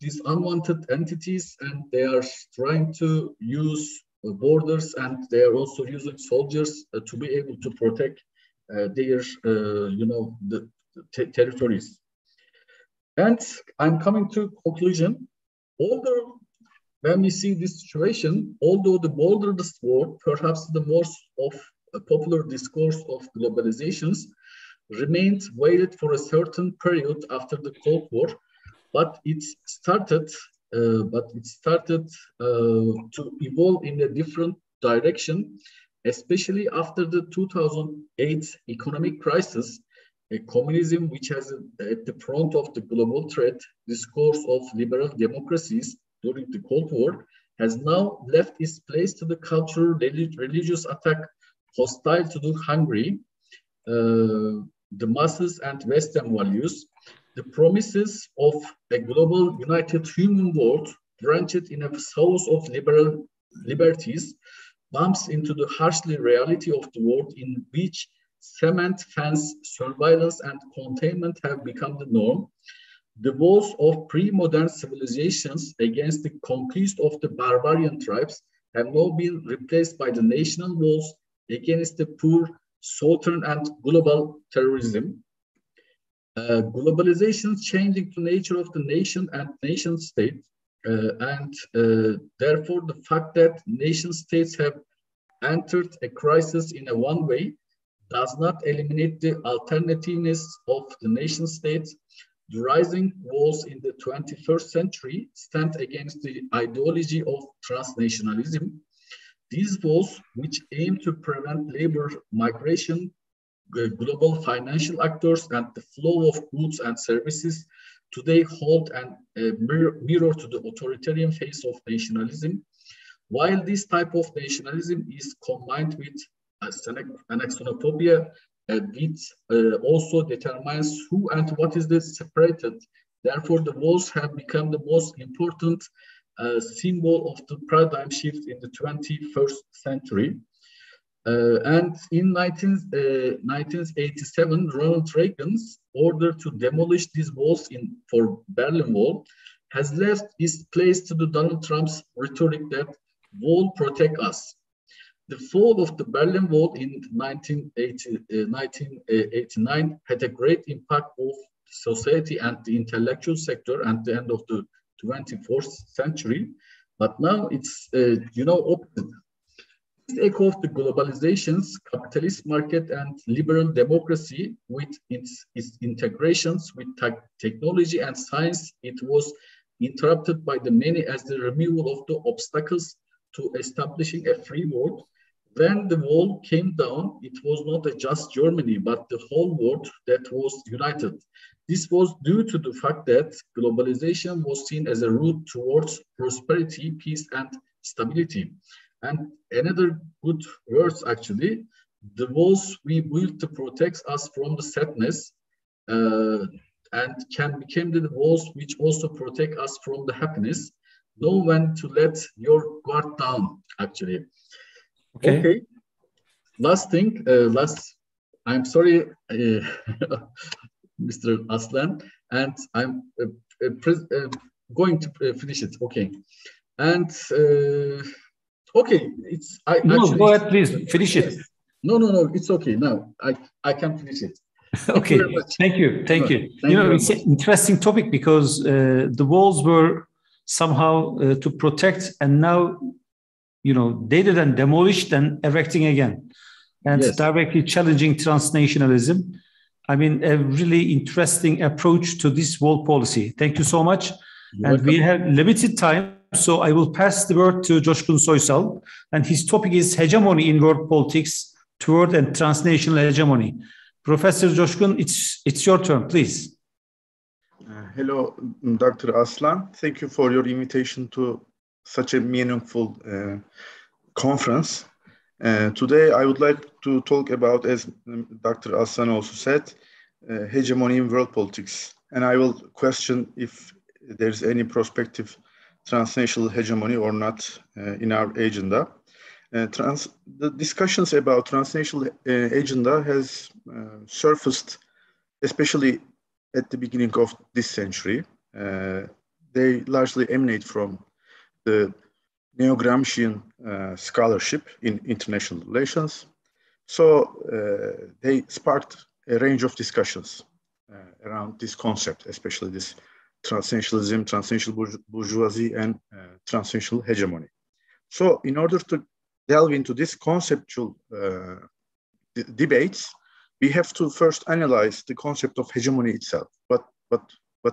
these unwanted entities, and they are trying to use borders, and they are also using soldiers to be able to protect their, the territories. And I'm coming to conclusion. Although when we see this situation, although the borderless war, perhaps the most of a popular discourse of globalizations, remained valid for a certain period after the Cold War, but it started to evolve in a different direction, especially after the 2008 economic crisis. A communism, which has at the front of the global threat discourse of liberal democracies during the Cold War, has now left its place to the cultural religious attack hostile to the Hungary, the masses and Western values. The promises of a global united human world drenched in a sauce of liberal liberties bumps into the harshly reality of the world in which cement fence, surveillance, and containment have become the norm. The walls of pre-modern civilizations against the conquest of the barbarian tribes have now been replaced by the national walls against the poor, southern, and global terrorism. Globalization changing the nature of the nation and nation state, and therefore the fact that nation states have entered a crisis in a one way does not eliminate the alternativeness of the nation states. The rising walls in the 21st century stand against the ideology of transnationalism. These walls, which aim to prevent labor migration, global financial actors, and the flow of goods and services, today hold a mirror to the authoritarian face of nationalism. While this type of nationalism is combined with xenophobia, it also determines who and what is separated. Therefore, the walls have become the most important symbol of the paradigm shift in the 21st century. And in 1987, Ronald Reagan's order to demolish these walls for Berlin Wall has left its place to the Donald Trump's rhetoric that wall protect us. The fall of the Berlin Wall in 1989 had a great impact on society and the intellectual sector at the end of the 24th century, but now it's opposite. This echo of the globalization's capitalist market and liberal democracy with its integrations with technology and science, it was interrupted by the many as the removal of the obstacles to establishing a free world. When the wall came down, it was not just Germany, but the whole world that was united. This was due to the fact that globalization was seen as a route towards prosperity, peace, and stability. And another good words, actually, the walls we built to protect us from the sadness, and can become the walls which also protect us from the happiness. Know when to let your guard down, actually. Okay. Last thing, I'm sorry, Mr. Aslan, and I'm going to finish it. Okay. And okay, No, go ahead, please finish it. No, it's okay. Now I can finish it. Okay, thank you. You know, it's an interesting topic because the walls were somehow to protect, and now, you know, they didn't demolish, then erecting again, and directly challenging transnationalism. I mean, a really interesting approach to this wall policy. Thank you so much. And we have limited time, so I will pass the word to Coşkun Soysal, and his topic is hegemony in world politics toward and transnational hegemony. Professor Coşkun, it's your turn, please. Hello, Dr. Aslan. Thank you for your invitation to such a meaningful conference. Today, I would like to talk about, as Dr. Aslan also said, hegemony in world politics. And I will question if there's any prospective transnational hegemony or not in our agenda. The discussions about transnational agenda has surfaced, especially at the beginning of this century. They largely emanate from the neo-Gramscian scholarship in international relations. So they sparked a range of discussions around this concept, especially this transnationalism, transnational bourgeoisie, and transnational hegemony. So in order to delve into this conceptual debates, we have to first analyze the concept of hegemony itself. What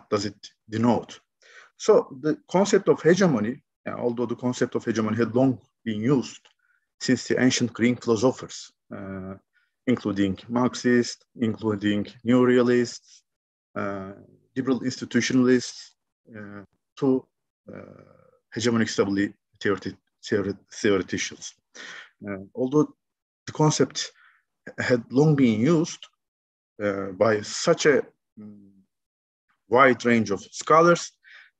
does it denote? So the concept of hegemony, although the concept of hegemony had long been used since the ancient Greek philosophers, including Marxists, including neorealists, liberal institutionalists, to hegemonic stability theoreticians. Although the concept had long been used by such a wide range of scholars,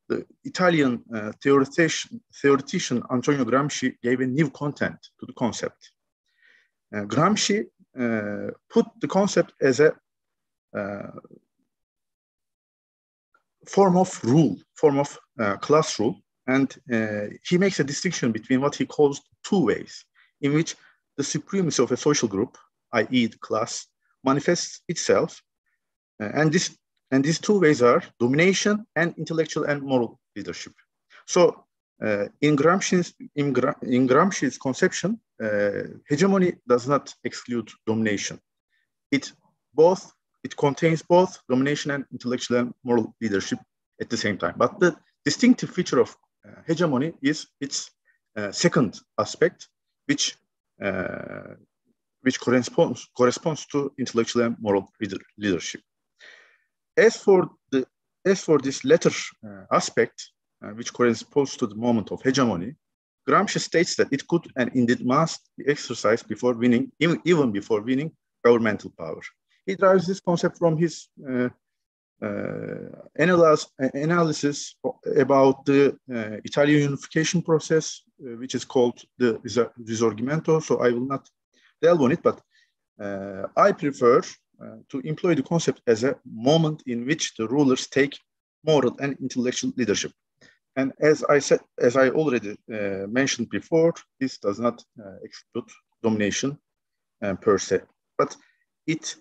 the Italian theoretician Antonio Gramsci gave a new content to the concept. Gramsci put the concept as a form of rule, class rule, and he makes a distinction between what he calls two ways in which the supremacy of a social group, i.e. the class, manifests itself, and these two ways are domination and intellectual and moral leadership. So in Gramsci's conception, hegemony does not exclude domination. It contains both domination and intellectual and moral leadership at the same time. But the distinctive feature of hegemony is its second aspect, which corresponds to intellectual and moral leadership. As for this latter aspect, which corresponds to the moment of hegemony, Gramsci states that it could and indeed must be exercised before winning, even before winning governmental power. He drives this concept from his analysis about the Italian unification process, which is called the Risorgimento. So I will not delve on it, but I prefer to employ the concept as a moment in which the rulers take moral and intellectual leadership. And as I already mentioned before, this does not exclude domination per se, but it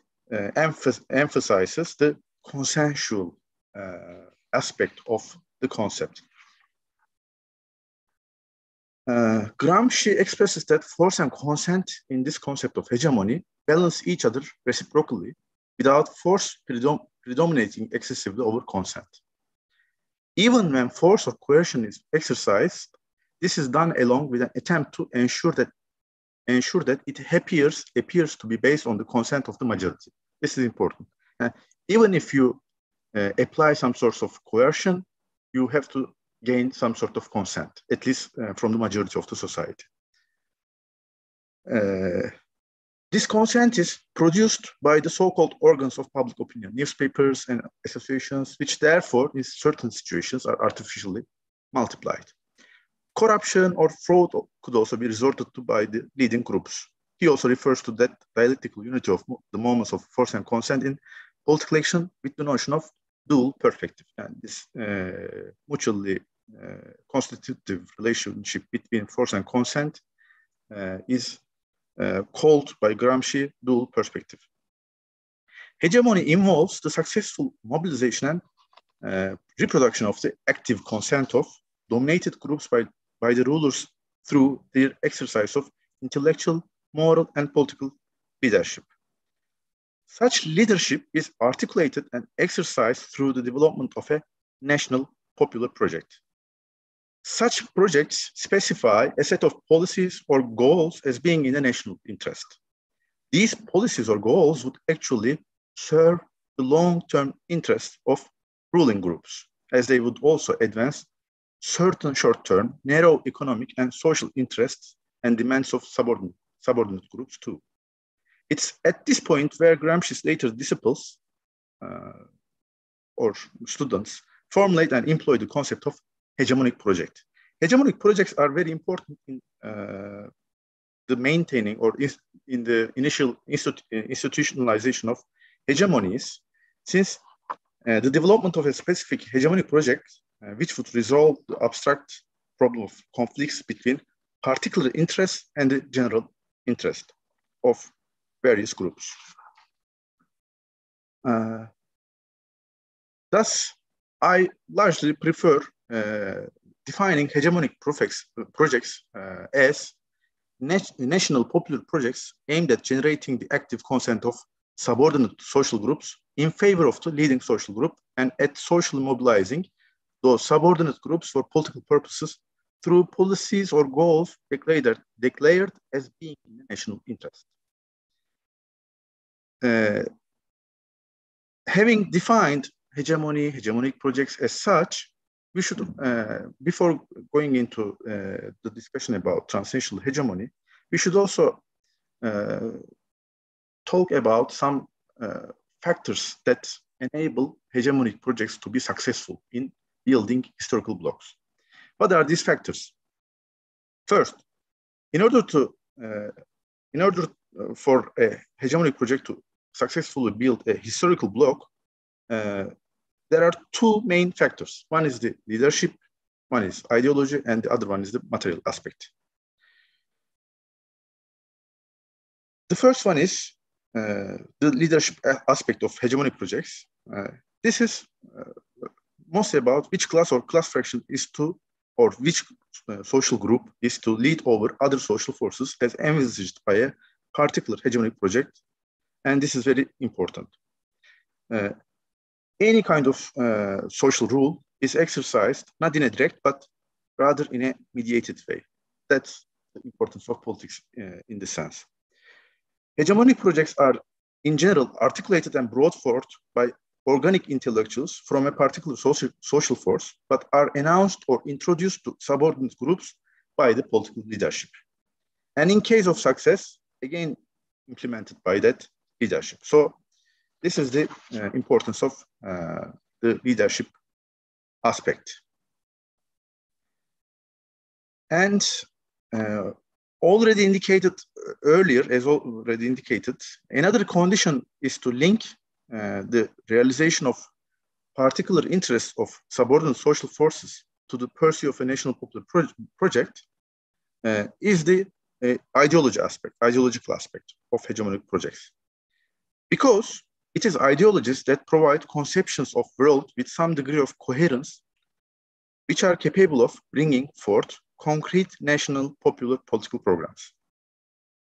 emphasizes the consensual aspect of the concept. Gramsci expresses that force and consent in this concept of hegemony balance each other reciprocally without force predominating excessively over consent. Even when force or coercion is exercised, this is done along with an attempt to ensure that it appears to be based on the consent of the majority. This is important. Even if you apply some sort of coercion, you have to gain some sort of consent, at least from the majority of the society. This consent is produced by the so-called organs of public opinion, newspapers and associations, which therefore in certain situations are artificially multiplied. Corruption or fraud could also be resorted to by the leading groups. He also refers to that dialectical unity of the moments of force and consent in political action with the notion of dual perspective. And this mutually constitutive relationship between force and consent is called by Gramsci dual perspective. Hegemony involves the successful mobilization and reproduction of the active consent of dominated groups by the rulers through their exercise of intellectual, moral, and political leadership. Such leadership is articulated and exercised through the development of a national popular project. Such projects specify a set of policies or goals as being in the national interest. These policies or goals would actually serve the long-term interests of ruling groups, as they would also advance certain short-term, narrow economic and social interests and demands of subordinate groups too. It's at this point where Gramsci's later disciples or students formulate and employ the concept of hegemonic project. Hegemonic projects are very important in the maintaining or in the initial institutionalization of hegemonies, since the development of a specific hegemonic project, which would resolve the abstract problem of conflicts between particular interests and the general interest of various groups. Thus, I largely prefer defining hegemonic projects as national popular projects aimed at generating the active consent of subordinate social groups in favor of the leading social group and at socially mobilizing those subordinate groups for political purposes through policies or goals declared as being in the national interest. Having defined hegemonic projects as such, we should, before going into the discussion about transnational hegemony, we should also talk about some factors that enable hegemonic projects to be successful in building historical blocks. What are these factors? First, in order for a hegemonic project to successfully build a historical block, there are two main factors. One is the leadership, one is ideology, and the other one is the material aspect. The first one is the leadership aspect of hegemonic projects. This is mostly about which class or class fraction is to, or which social group is to lead over other social forces as envisaged by a particular hegemonic project. And this is very important. Any kind of social rule is exercised not in a direct, but rather in a mediated way. That's the importance of politics in this sense. Hegemonic projects are, in general, articulated and brought forth by organic intellectuals from a particular social force, but are announced or introduced to subordinate groups by the political leadership. And in case of success, again, implemented by that leadership. So this is the importance of the leadership aspect. And already indicated earlier, as already indicated, another condition is to link the realization of particular interests of subordinate social forces to the pursuit of a national popular project is the ideological aspect of hegemonic projects. Because it is ideologies that provide conceptions of world with some degree of coherence, which are capable of bringing forth concrete national popular political programs.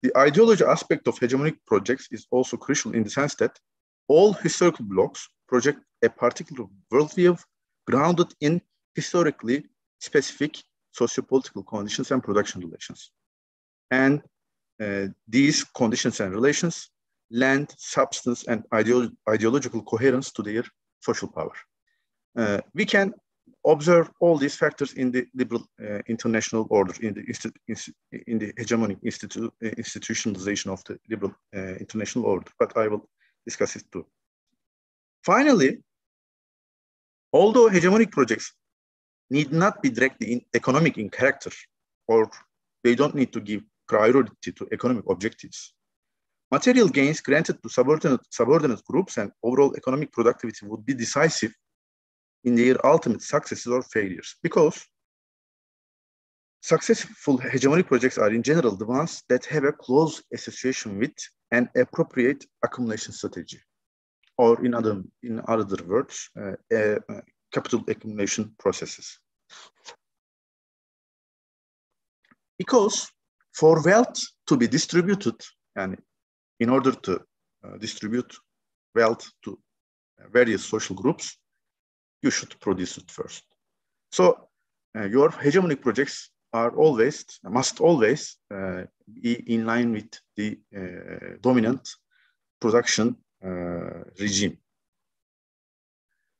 The ideology aspect of hegemonic projects is also crucial in the sense that all historical blocks project a particular worldview grounded in historically specific socio-political conditions and production relations. And these conditions and relations lend substance and ideological coherence to their social power. We can observe all these factors in the liberal international order, in the hegemonic institutionalization of the liberal international order. But I will discuss it too. Finally, although hegemonic projects need not be directly economic in character, or they don't need to give priority to economic objectives, material gains granted to subordinate groups and overall economic productivity would be decisive in their ultimate successes or failures, because successful hegemonic projects are in general the ones that have a close association with an appropriate accumulation strategy, or in other words, capital accumulation processes. Because for wealth to be distributed, and in order to distribute wealth to various social groups, you should produce it first. So your hegemonic projects are must always be in line with the dominant production regime.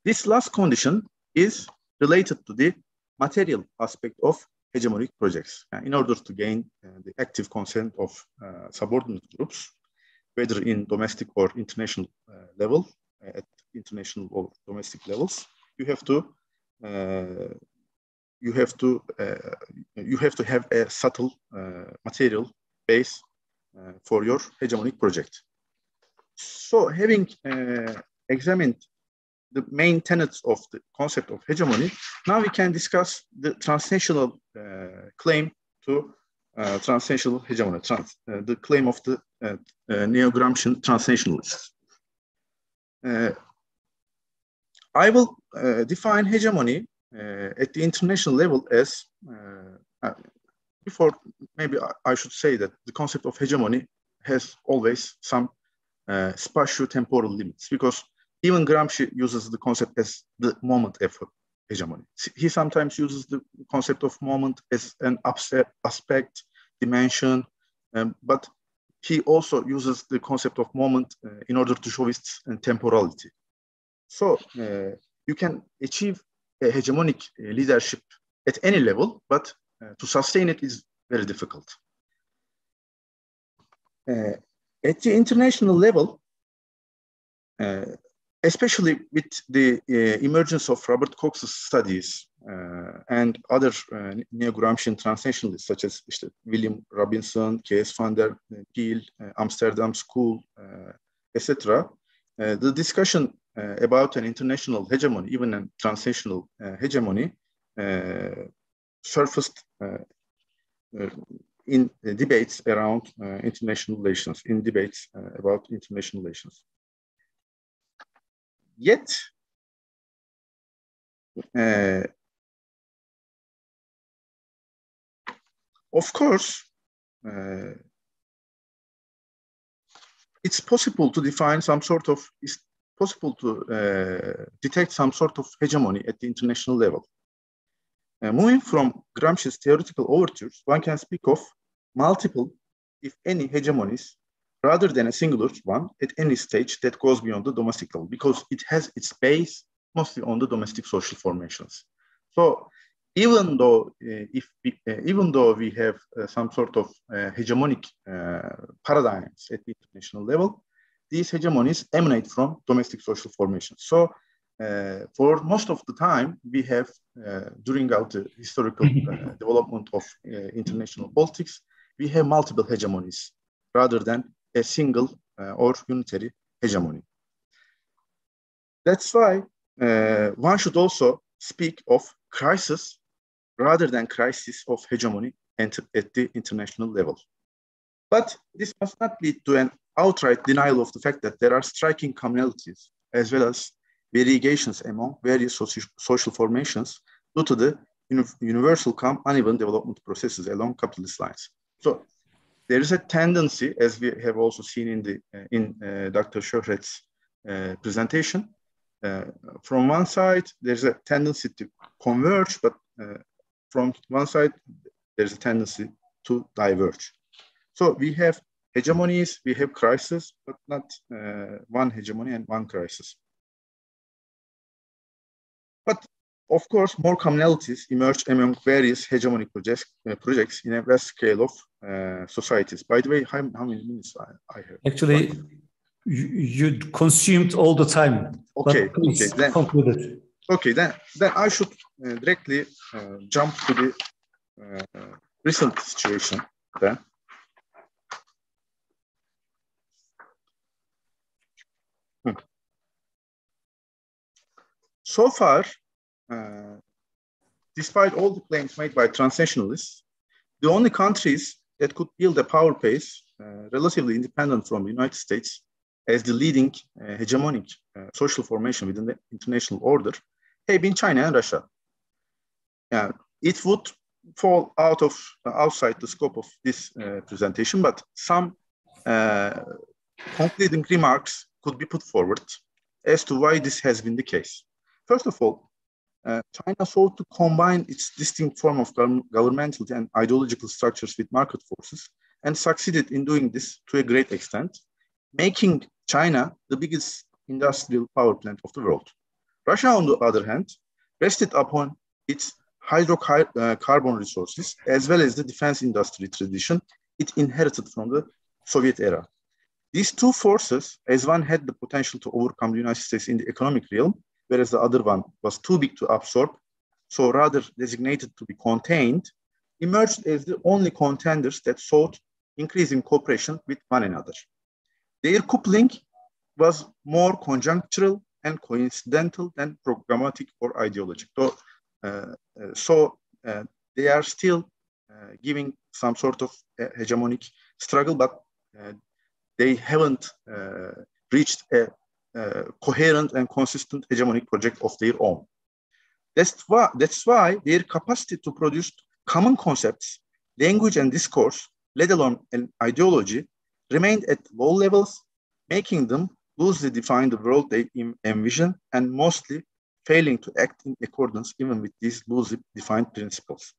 This last condition is related to the material aspect of hegemonic projects. In order to gain the active consent of subordinate groups, whether in domestic or international level, at international or domestic levels, you have to have a subtle material base for your hegemonic project. So, having examined the main tenets of the concept of hegemony, now we can discuss the transnational claim to transnational hegemony, the claim of the neo-Gramscian transnationalists. I will define hegemony at the international level as, before maybe I should say that the concept of hegemony has always some spatio-temporal limits, because even Gramsci uses the concept as the moment of hegemony. He sometimes uses the concept of moment as an aspect, dimension, but he also uses the concept of moment in order to show its temporality. So you can achieve a hegemonic leadership at any level, but to sustain it is very difficult. At the international level, especially with the emergence of Robert Cox's studies and other neo-Gramscian transnationalists such as William Robinson, Kees van der Pijl, Amsterdam School, etc., the discussion about an international hegemony, even a transnational hegemony, surfaced in debates around international relations, about international relations. Yet, of course, it's possible to define some sort of, it's possible to detect some sort of hegemony at the international level. Moving from Gramsci's theoretical overtures, one can speak of multiple, if any, hegemonies rather than a singular one at any stage that goes beyond the domestic level, because it has its base mostly on the domestic social formations. So even though we have some sort of hegemonic paradigms at the international level, these hegemonies emanate from domestic social formations. So for most of the time, we have, during the historical development of international politics, we have multiple hegemonies rather than a single or unitary hegemony. That's why one should also speak of crisis rather than crisis of hegemony at the international level. But this must not lead to an outright denial of the fact that there are striking commonalities as well as variegations among various social formations due to the universal uneven development processes along capitalist lines. So there is a tendency, as we have also seen in Dr. Şöhret's presentation, from one side, there's a tendency to converge, but from one side, there's a tendency to diverge. So we have hegemonies, we have crises, but not one hegemony and one crisis. But Of course, more commonalities emerged among various hegemonic projects in a vast scale of societies. By the way, how many minutes I have? Actually, you consumed all the time. Okay, please conclude it. Okay, then I should directly jump to the recent situation then. So far, despite all the claims made by transnationalists, the only countries that could build a power base relatively independent from the United States as the leading hegemonic social formation within the international order have been China and Russia. It would fall outside the scope of this presentation, but some concluding remarks could be put forward as to why this has been the case. First of all, China sought to combine its distinct form of governmental and ideological structures with market forces and succeeded in doing this to a great extent, making China the biggest industrial power plant of the world. Russia, on the other hand, rested upon its hydrocarbon resources as well as the defense industry tradition it inherited from the Soviet era. These two forces, as one had the potential to overcome the United States in the economic realm, whereas the other one was too big to absorb, so rather designated to be contained, emerged as the only contenders that sought increasing cooperation with one another. Their coupling was more conjunctural and coincidental than programmatic or ideological. So they are still giving some sort of hegemonic struggle, but they haven't reached a coherent and consistent hegemonic project of their own. That's why their capacity to produce common concepts, language and discourse, let alone an ideology, remained at low levels, making them loosely define the world they envision and mostly failing to act in accordance even with these loosely defined principles.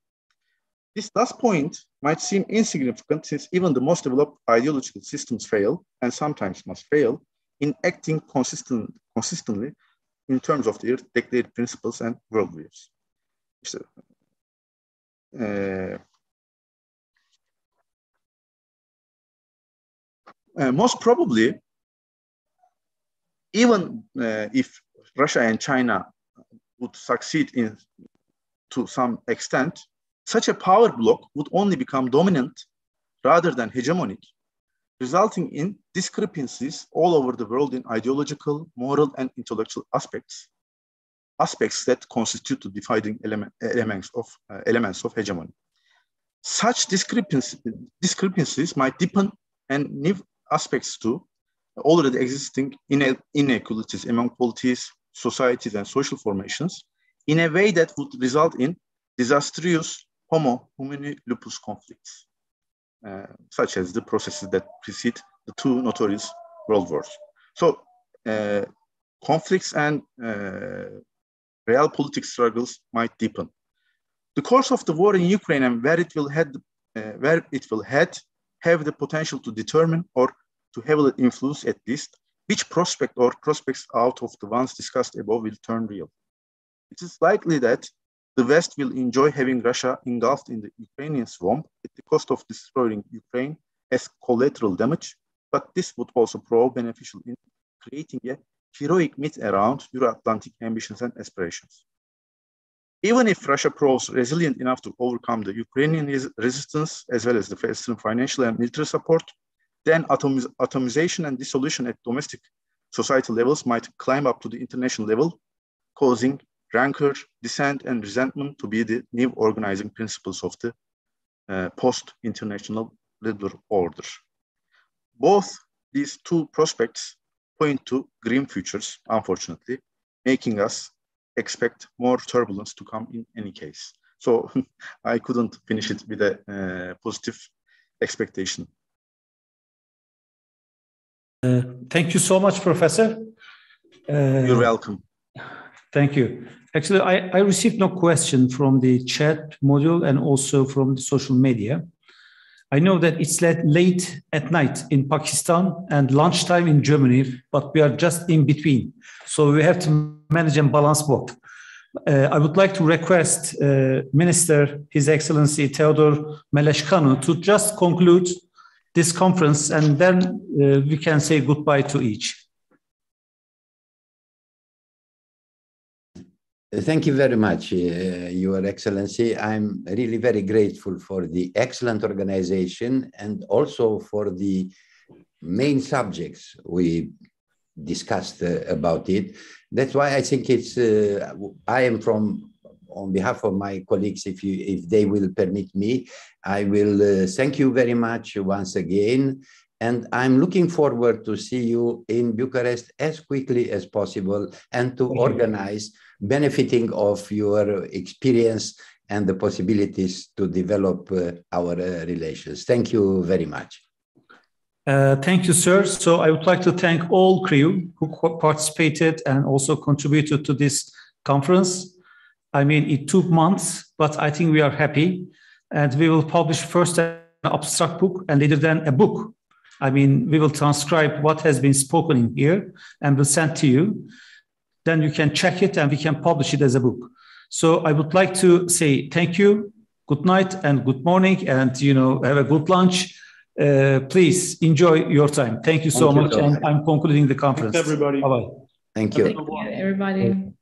This last point might seem insignificant since even the most developed ideological systems fail, and sometimes must fail, in acting consistently in terms of their declared principles and worldviews. Most probably, even if Russia and China would succeed to some extent, such a power bloc would only become dominant rather than hegemonic, resulting in discrepancies all over the world in ideological, moral, and intellectual aspects that constitute the dividing elements of hegemony. Such discrepancies might deepen and new aspects to already existing inequalities among polities, societies, and social formations in a way that would result in disastrous homo homini lupus conflicts, such as the processes that precede the two notorious world wars. So conflicts and real political struggles might deepen. The course of the war in Ukraine and where it will head have the potential to determine or to heavily influence at least which prospect or prospects out of the ones discussed above will turn real. It is likely that the West will enjoy having Russia engulfed in the Ukrainian swamp at the cost of destroying Ukraine as collateral damage, but this would also prove beneficial in creating a heroic myth around Euro-Atlantic ambitions and aspirations. Even if Russia proves resilient enough to overcome the Ukrainian resistance, as well as the Western financial and military support, then atomization and dissolution at domestic societal levels might climb up to the international level, causing rancor, dissent, and resentment to be the new organizing principles of the post-international liberal order. Both these two prospects point to grim futures, unfortunately, making us expect more turbulence to come in any case. So I couldn't finish it with a positive expectation. Thank you so much, Professor. You're welcome. Thank you. Actually, I received no question from the chat module and also from the social media. I know that it's late at night in Pakistan and lunchtime in Germany, but we are just in between. So we have to manage and balance both. I would like to request Minister, His Excellency Theodor Meleșcanu, to just conclude this conference, and then we can say goodbye to each. Thank you very much, Your Excellency. I'm really very grateful for the excellent organization and also for the main subjects we discussed about it. That's why I think it's, I am on behalf of my colleagues, if they will permit me, I will thank you very much once again. And I'm looking forward to see you in Bucharest as quickly as possible and to organize, benefiting of your experience and the possibilities to develop our relations. Thank you very much. Thank you, sir. So I would like to thank all crew who participated and also contributed to this conference. I mean, it took months, but I think we are happy. And we will publish first an abstract book and later then a book. I mean, we will transcribe what has been spoken in here and will send to you. Then you can check it and we can publish it as a book. So I would like to say thank you, good night and good morning, and have a good lunch. Please enjoy your time. Thank you so much. And I'm concluding the conference. Thanks, everybody. Bye-bye. Thank you. Thank you, everybody.